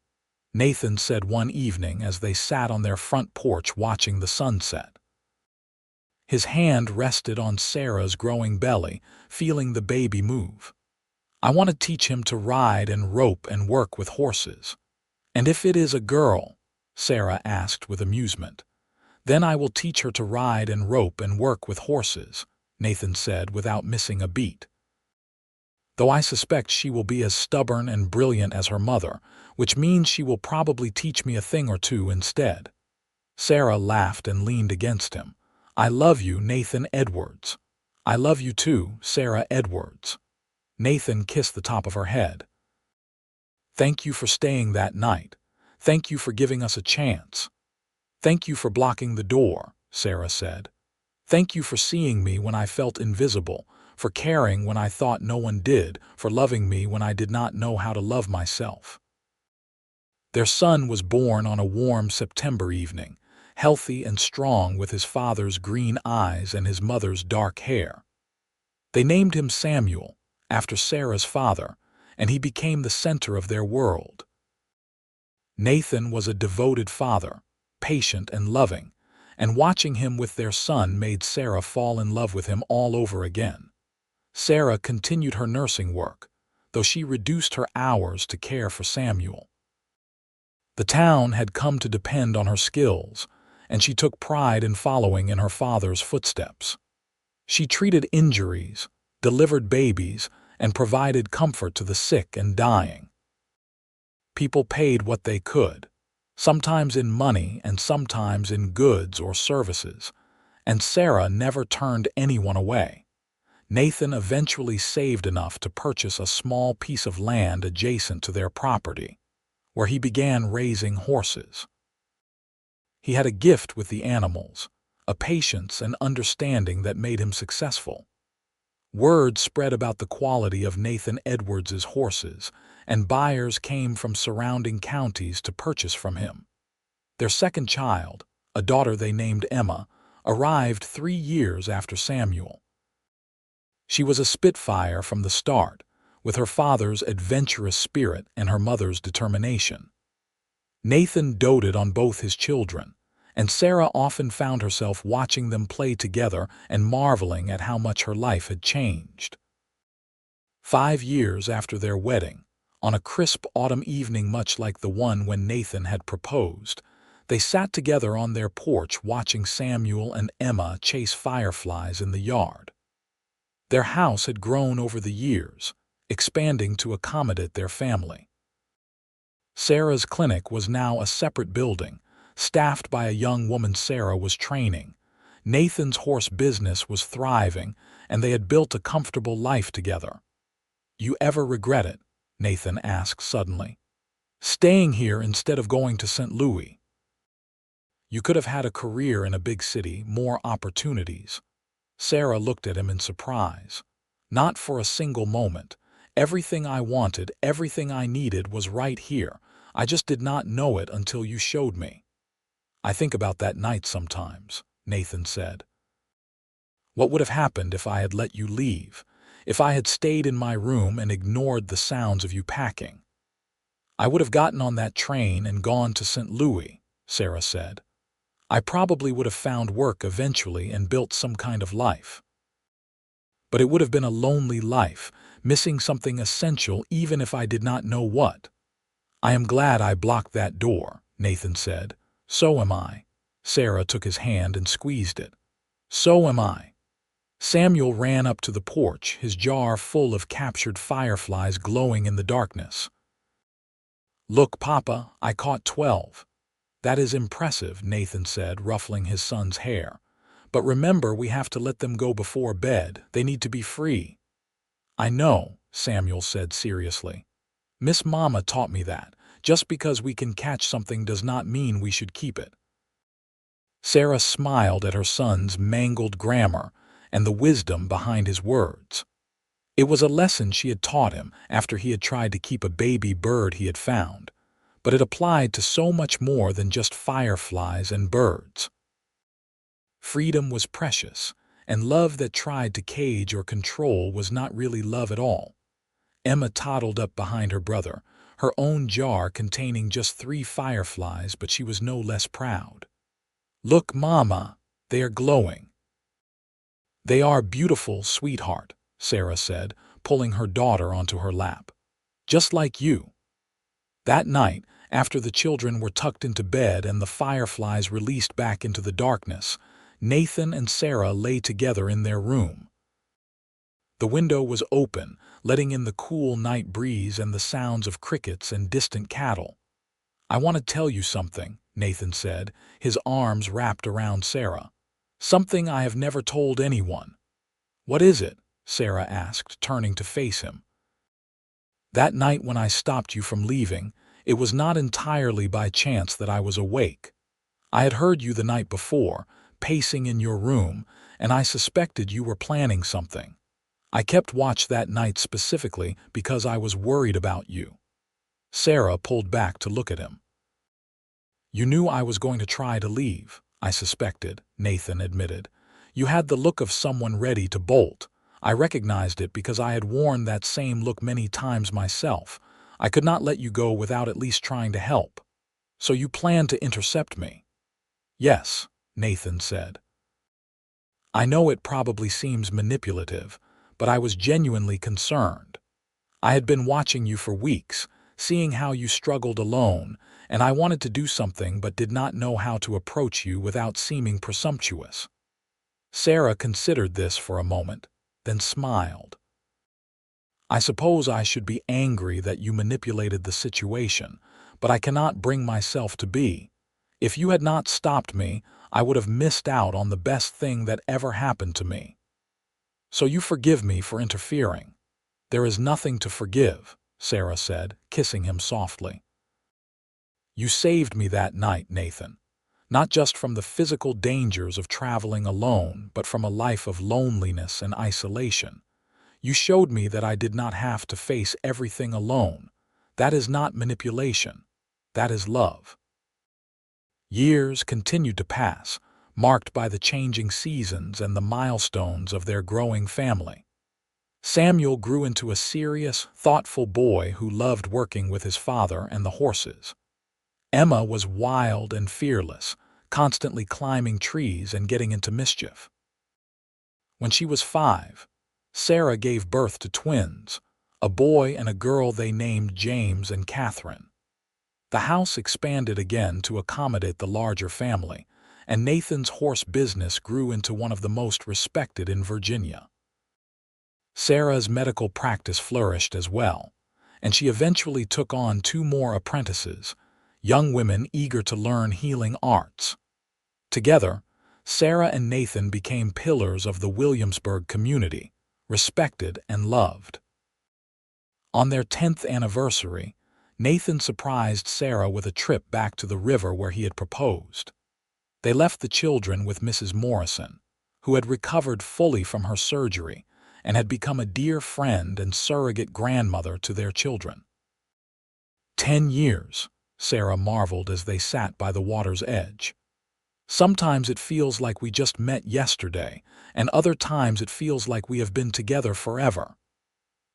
Nathan said one evening as they sat on their front porch watching the sunset. His hand rested on Sarah's growing belly, feeling the baby move. "I want to teach him to ride and rope and work with horses." "And if it is a girl?" Sarah asked with amusement. "Then I will teach her to ride and rope and work with horses," Nathan said without missing a beat. "Though I suspect she will be as stubborn and brilliant as her mother, which means she will probably teach me a thing or two instead." Sarah laughed and leaned against him. "I love you, Nathan Edwards." "I love you too, Sarah Edwards." Nathan kissed the top of her head. "Thank you for staying that night. Thank you for giving us a chance." "Thank you for blocking the door," Sarah said. "Thank you for seeing me when I felt invisible, for caring when I thought no one did, for loving me when I did not know how to love myself." Their son was born on a warm September evening, healthy and strong with his father's green eyes and his mother's dark hair. They named him Samuel, after Sarah's father, and he became the center of their world. Nathan was a devoted father, patient and loving, and watching him with their son made Sarah fall in love with him all over again. Sarah continued her nursing work, though she reduced her hours to care for Samuel. The town had come to depend on her skills, and she took pride in following in her father's footsteps. She treated injuries, delivered babies, and provided comfort to the sick and dying. People paid what they could, sometimes in money and sometimes in goods or services, and Sarah never turned anyone away. Nathan eventually saved enough to purchase a small piece of land adjacent to their property, where he began raising horses. He had a gift with the animals, a patience and understanding that made him successful. Word spread about the quality of Nathan Edwards's horses, and buyers came from surrounding counties to purchase from him. Their second child, a daughter they named Emma, arrived 3 years after Samuel. She was a Spitfire from the start, with her father's adventurous spirit and her mother's determination. Nathan doted on both his children, and Sarah often found herself watching them play together and marveling at how much her life had changed. 5 years after their wedding, on a crisp autumn evening much like the one when Nathan had proposed, they sat together on their porch watching Samuel and Emma chase fireflies in the yard. Their house had grown over the years, expanding to accommodate their family. Sarah's clinic was now a separate building, staffed by a young woman Sarah was training. Nathan's horse business was thriving, and they had built a comfortable life together. "You ever regret it?" Nathan asked suddenly. "Staying here instead of going to St. Louis?" "You could have had a career in a big city, more opportunities." Sarah looked at him in surprise. "Not for a single moment. Everything I wanted, everything I needed was right here. I just did not know it until you showed me." "I think about that night sometimes," Nathan said. "What would have happened if I had let you leave? If I had stayed in my room and ignored the sounds of you packing?" "I would have gotten on that train and gone to St. Louis," Sarah said. "I probably would have found work eventually and built some kind of life. But it would have been a lonely life, missing something essential even if I did not know what." "I am glad I blocked that door," Nathan said. "So am I." Sarah took his hand and squeezed it. "So am I." Samuel ran up to the porch, his jar full of captured fireflies glowing in the darkness. "Look, Papa, I caught 12. "That is impressive," Nathan said, ruffling his son's hair. "But remember, we have to let them go before bed. They need to be free." "I know," Samuel said seriously. "Miss Mama taught me that. Just because we can catch something does not mean we should keep it." Sarah smiled at her son's mangled grammar and the wisdom behind his words. It was a lesson she had taught him after he had tried to keep a baby bird he had found, but it applied to so much more than just fireflies and birds. Freedom was precious, and love that tried to cage or control was not really love at all. Emma toddled up behind her brother, her own jar containing just 3 fireflies, but she was no less proud. "Look, Mama, they are glowing." "They are beautiful, sweetheart," Sarah said, pulling her daughter onto her lap. "Just like you." That night, after the children were tucked into bed and the fireflies released back into the darkness, Nathan and Sarah lay together in their room. The window was open, letting in the cool night breeze and the sounds of crickets and distant cattle. "I want to tell you something," Nathan said, his arms wrapped around Sarah. "Something I have never told anyone." "What is it?" Sarah asked, turning to face him. "That night when I stopped you from leaving, it was not entirely by chance that I was awake. I had heard you the night before, pacing in your room, and I suspected you were planning something. I kept watch that night specifically because I was worried about you." Sarah pulled back to look at him. "You knew I was going to try to leave, I suspected," Nathan admitted. "You had the look of someone ready to bolt. I recognized it because I had worn that same look many times myself. I could not let you go without at least trying to help. So you planned to intercept me." "Yes," Nathan said. "I know it probably seems manipulative, but I was genuinely concerned. I had been watching you for weeks, seeing how you struggled alone, and I wanted to do something but did not know how to approach you without seeming presumptuous." Sarah considered this for a moment, then smiled. "I suppose I should be angry that you manipulated the situation, but I cannot bring myself to be. If you had not stopped me, I would have missed out on the best thing that ever happened to me. So you forgive me for interfering." "There is nothing to forgive," Sarah said, kissing him softly. "You saved me that night, Nathan. Not just from the physical dangers of traveling alone, but from a life of loneliness and isolation. You showed me that I did not have to face everything alone. That is not manipulation. That is love." Years continued to pass, marked by the changing seasons and the milestones of their growing family. Samuel grew into a serious, thoughtful boy who loved working with his father and the horses. Emma was wild and fearless, constantly climbing trees and getting into mischief. When she was 5, Sarah gave birth to twins, a boy and a girl they named James and Catherine. The house expanded again to accommodate the larger family, and Nathan's horse business grew into one of the most respected in Virginia. Sarah's medical practice flourished as well, and she eventually took on 2 more apprentices, young women eager to learn healing arts. Together, Sarah and Nathan became pillars of the Williamsburg community, respected and loved. On their 10th anniversary, Nathan surprised Sarah with a trip back to the river where he had proposed. They left the children with Mrs. Morrison, who had recovered fully from her surgery and had become a dear friend and surrogate grandmother to their children. 10 years, Sarah marveled as they sat by the water's edge. "Sometimes it feels like we just met yesterday, and other times it feels like we have been together forever."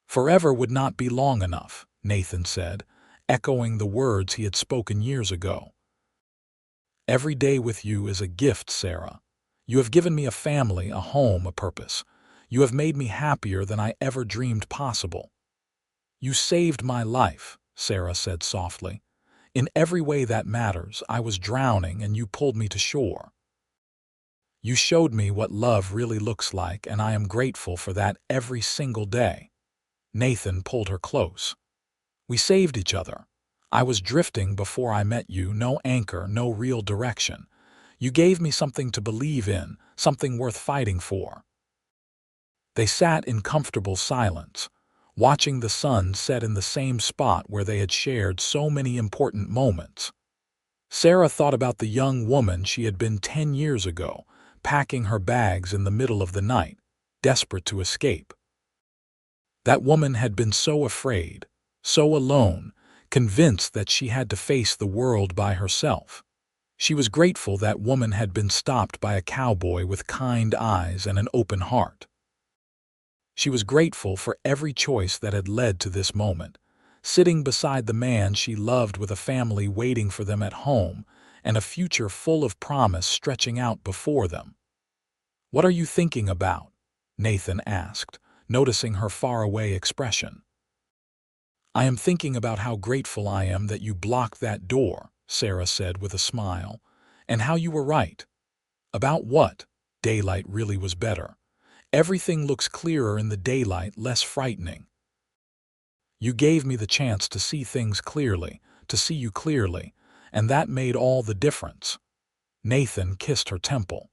"Forever would not be long enough," Nathan said, echoing the words he had spoken years ago. "Every day with you is a gift, Sarah. You have given me a family, a home, a purpose. You have made me happier than I ever dreamed possible." "You saved my life," Sarah said softly. "In every way that matters, I was drowning and you pulled me to shore. You showed me what love really looks like, and I am grateful for that every single day." Nathan pulled her close. "We saved each other. I was drifting before I met you, no anchor, no real direction. You gave me something to believe in, something worth fighting for." They sat in comfortable silence, watching the sun set in the same spot where they had shared so many important moments. Sarah thought about the young woman she had been 10 years ago, packing her bags in the middle of the night, desperate to escape. That woman had been so afraid, so alone, convinced that she had to face the world by herself. She was grateful that woman had been stopped by a cowboy with kind eyes and an open heart. She was grateful for every choice that had led to this moment, sitting beside the man she loved with a family waiting for them at home and a future full of promise stretching out before them. "What are you thinking about?" Nathan asked, noticing her faraway expression. "I am thinking about how grateful I am that you blocked that door," Sarah said with a smile, "and how you were right." "About what?" Daylight really was better. "Everything looks clearer in the daylight, less frightening. You gave me the chance to see things clearly, to see you clearly, and that made all the difference." Nathan kissed her temple.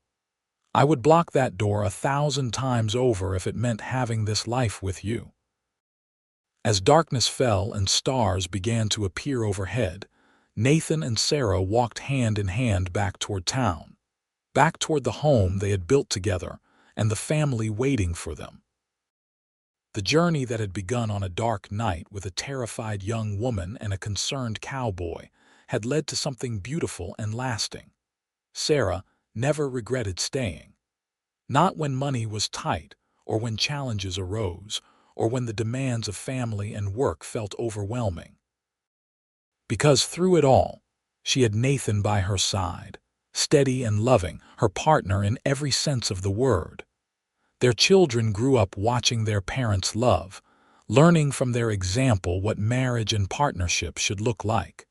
"I would block that door 1,000 times over if it meant having this life with you." As darkness fell and stars began to appear overhead, Nathan and Sarah walked hand in hand back toward town, back toward the home they had built together and the family waiting for them. The journey that had begun on a dark night with a terrified young woman and a concerned cowboy had led to something beautiful and lasting. Sarah never regretted staying. Not when money was tight, or when challenges arose, or when the demands of family and work felt overwhelming. Because through it all, she had Nathan by her side, steady and loving, her partner in every sense of the word. Their children grew up watching their parents love, learning from their example what marriage and partnership should look like.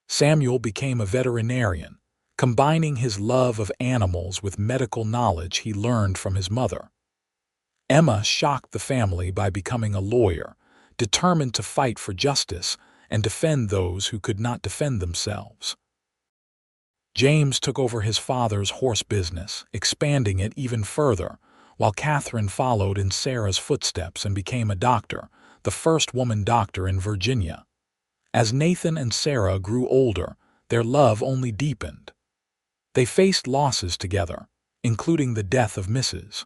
Samuel became a veterinarian, combining his love of animals with medical knowledge he learned from his mother. Emma shocked the family by becoming a lawyer, determined to fight for justice and defend those who could not defend themselves. James took over his father's horse business, expanding it even further, while Catherine followed in Sarah's footsteps and became a doctor, the first woman doctor in Virginia. As Nathan and Sarah grew older, their love only deepened. They faced losses together, including the death of Mrs.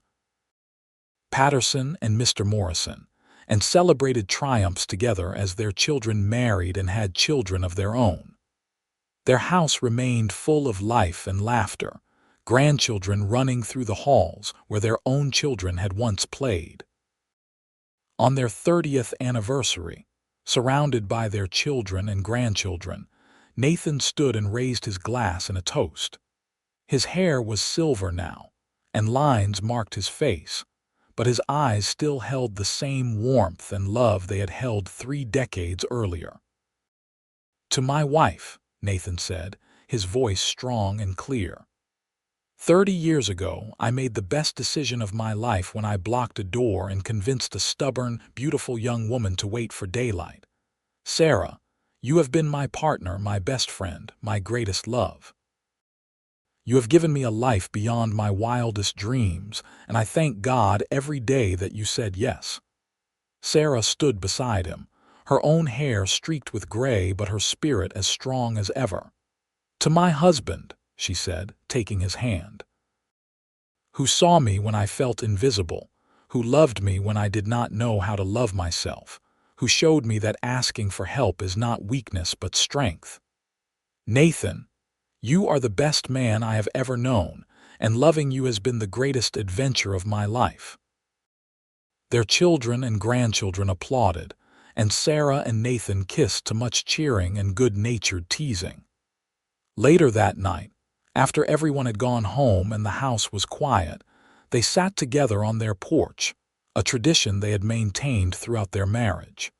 Patterson and Mr. Morrison, and celebrated triumphs together as their children married and had children of their own. Their house remained full of life and laughter, grandchildren running through the halls where their own children had once played. On their 30th anniversary, surrounded by their children and grandchildren, Nathan stood and raised his glass in a toast. His hair was silver now, and lines marked his face, but his eyes still held the same warmth and love they had held 3 decades earlier. "To my wife," Nathan said, his voice strong and clear. 30 years ago, I made the best decision of my life when I blocked a door and convinced a stubborn, beautiful young woman to wait for daylight. Sarah, you have been my partner, my best friend, my greatest love. You have given me a life beyond my wildest dreams, and I thank God every day that you said yes." Sarah stood beside him, her own hair streaked with gray but her spirit as strong as ever. "To my husband," she said, taking his hand, "who saw me when I felt invisible, who loved me when I did not know how to love myself, who showed me that asking for help is not weakness but strength. Nathan, you are the best man I have ever known, and loving you has been the greatest adventure of my life." Their children and grandchildren applauded, and Sarah and Nathan kissed to much cheering and good-natured teasing. Later that night, after everyone had gone home and the house was quiet, they sat together on their porch, a tradition they had maintained throughout their marriage.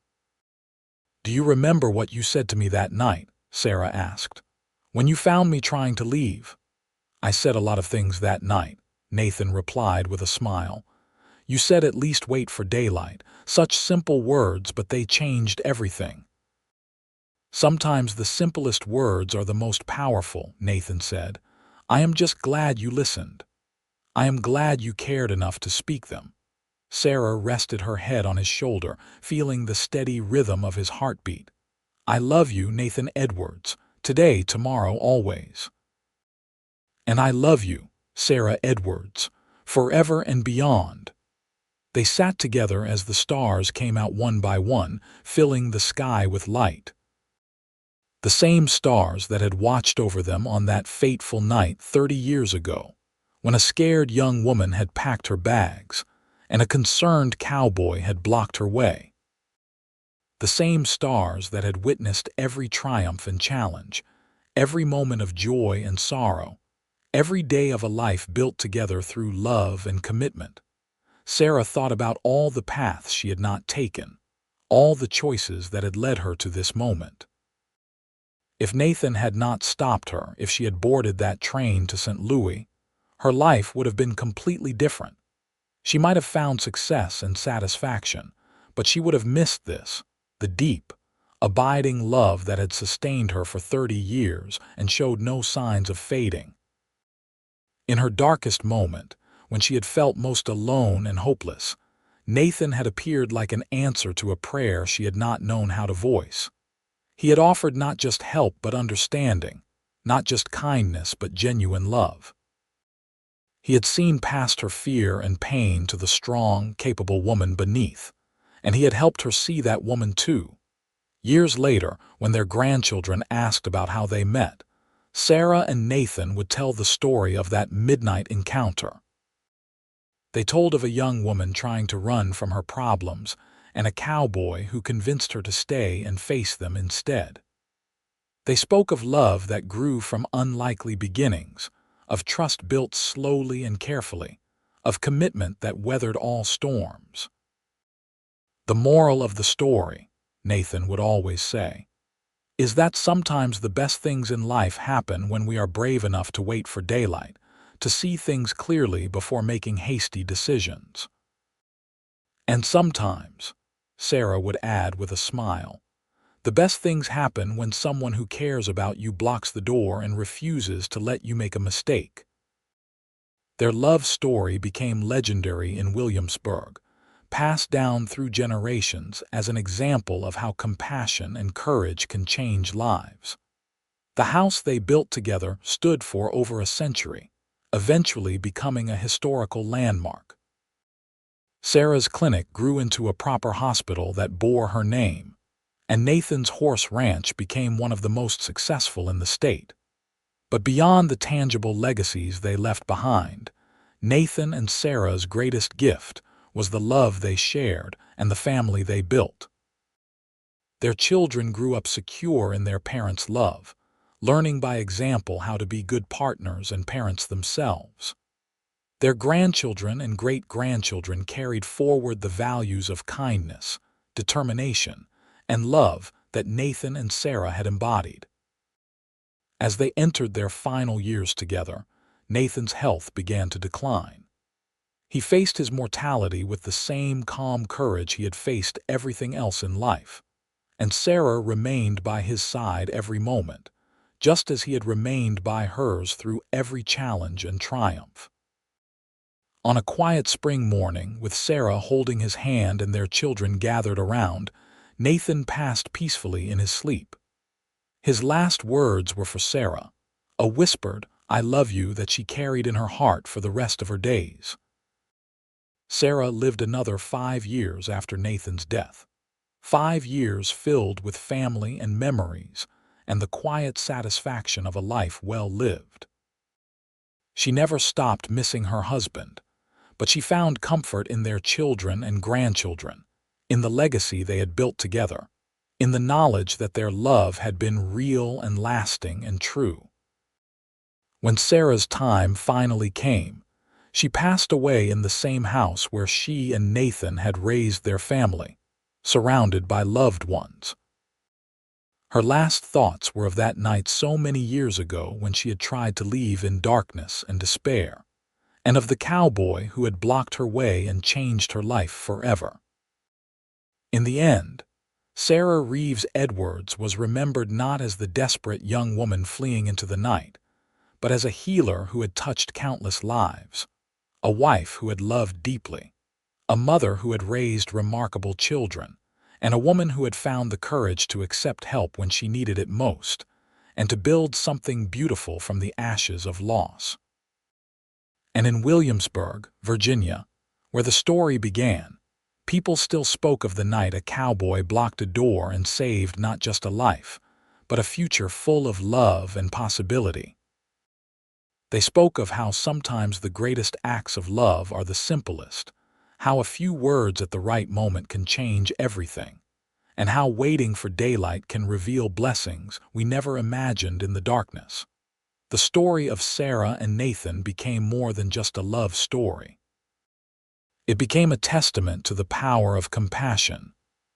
"Do you remember what you said to me that night?" Sarah asked. "When you found me trying to leave?" "I said a lot of things that night," Nathan replied with a smile. "You said at least wait for daylight. Such simple words, but they changed everything." "Sometimes the simplest words are the most powerful," Nathan said. "I am just glad you listened. I am glad you cared enough to speak them." Sarah rested her head on his shoulder, feeling the steady rhythm of his heartbeat. "I love you, Nathan Edwards, today, tomorrow, always." "And I love you, Sarah Edwards, forever and beyond." They sat together as the stars came out one by one, filling the sky with light. The same stars that had watched over them on that fateful night 30 years ago, when a scared young woman had packed her bags and a concerned cowboy had blocked her way. The same stars that had witnessed every triumph and challenge, every moment of joy and sorrow, every day of a life built together through love and commitment. Sarah thought about all the paths she had not taken, all the choices that had led her to this moment. If Nathan had not stopped her, if she had boarded that train to St. Louis, her life would have been completely different. She might have found success and satisfaction, but she would have missed this, the deep, abiding love that had sustained her for 30 years and showed no signs of fading. In her darkest moment, when she had felt most alone and hopeless, Nathan had appeared like an answer to a prayer she had not known how to voice. He had offered not just help but understanding, not just kindness but genuine love. He had seen past her fear and pain to the strong, capable woman beneath, and he had helped her see that woman too. Years later, when their grandchildren asked about how they met, Sarah and Nathan would tell the story of that midnight encounter. They told of a young woman trying to run from her problems and a cowboy who convinced her to stay and face them instead. They spoke of love that grew from unlikely beginnings, of trust built slowly and carefully, of commitment that weathered all storms. The moral of the story, Nathan would always say, is that sometimes the best things in life happen when we are brave enough to wait for daylight, to see things clearly before making hasty decisions. And sometimes, Sarah would add with a smile, the best things happen when someone who cares about you blocks the door and refuses to let you make a mistake. Their love story became legendary in Williamsburg, passed down through generations as an example of how compassion and courage can change lives. The house they built together stood for over a century, eventually becoming a historical landmark. Sarah's clinic grew into a proper hospital that bore her name, and Nathan's horse ranch became one of the most successful in the state. But beyond the tangible legacies they left behind, Nathan and Sarah's greatest gift was the love they shared and the family they built. Their children grew up secure in their parents' love, learning by example how to be good partners and parents themselves. Their grandchildren and great-grandchildren carried forward the values of kindness, determination, and love that Nathan and Sarah had embodied. As they entered their final years together, Nathan's health began to decline. He faced his mortality with the same calm courage he had faced everything else in life, and Sarah remained by his side every moment, just as he had remained by hers through every challenge and triumph. On a quiet spring morning, with Sarah holding his hand and their children gathered around, Nathan passed peacefully in his sleep. His last words were for Sarah, a whispered, "I love you" that she carried in her heart for the rest of her days. Sarah lived another 5 years after Nathan's death. 5 years filled with family and memories and the quiet satisfaction of a life well lived. She never stopped missing her husband, but she found comfort in their children and grandchildren, in the legacy they had built together, in the knowledge that their love had been real and lasting and true. When Sarah's time finally came, she passed away in the same house where she and Nathan had raised their family, surrounded by loved ones. Her last thoughts were of that night so many years ago when she had tried to leave in darkness and despair, and of the cowboy who had blocked her way and changed her life forever. In the end, Sarah Reeves Edwards was remembered not as the desperate young woman fleeing into the night, but as a healer who had touched countless lives, a wife who had loved deeply, a mother who had raised remarkable children, and a woman who had found the courage to accept help when she needed it most, and to build something beautiful from the ashes of loss. And in Williamsburg, Virginia, Where the story began, people still spoke of the night a cowboy blocked a door and saved not just a life, but a future full of love and possibility. They spoke of how sometimes the greatest acts of love are the simplest, how a few words at the right moment can change everything, and how waiting for daylight can reveal blessings we never imagined in the darkness. The story of Sarah and Nathan became more than just a love story. It became a testament to the power of compassion,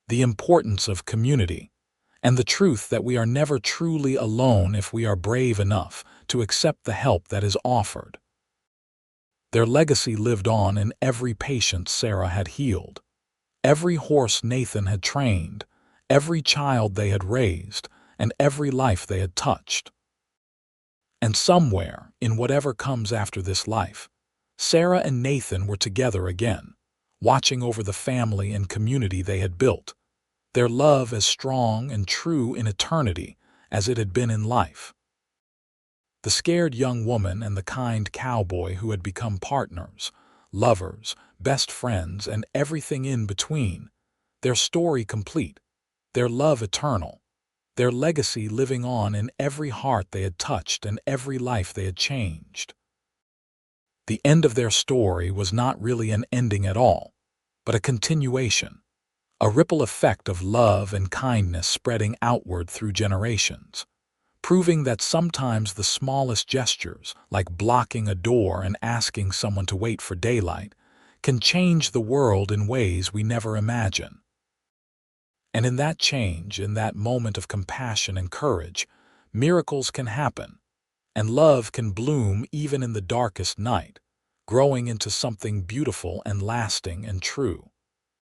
the importance of community, and the truth that we are never truly alone if we are brave enough to accept the help that is offered. Their legacy lived on in every patient Sarah had healed, every horse Nathan had trained, every child they had raised, and every life they had touched. And somewhere, in whatever comes after this life, Sarah and Nathan were together again, watching over the family and community they had built, their love as strong and true in eternity as it had been in life. The scared young woman and the kind cowboy who had become partners, lovers, best friends, and everything in between, their story complete, their love eternal, their legacy living on in every heart they had touched and every life they had changed. The end of their story was not really an ending at all, but a continuation, a ripple effect of love and kindness spreading outward through generations, proving that sometimes the smallest gestures, like blocking a door and asking someone to wait for daylight, can change the world in ways we never imagine. And in that change, in that moment of compassion and courage, miracles can happen, and love can bloom even in the darkest night, growing into something beautiful and lasting and true.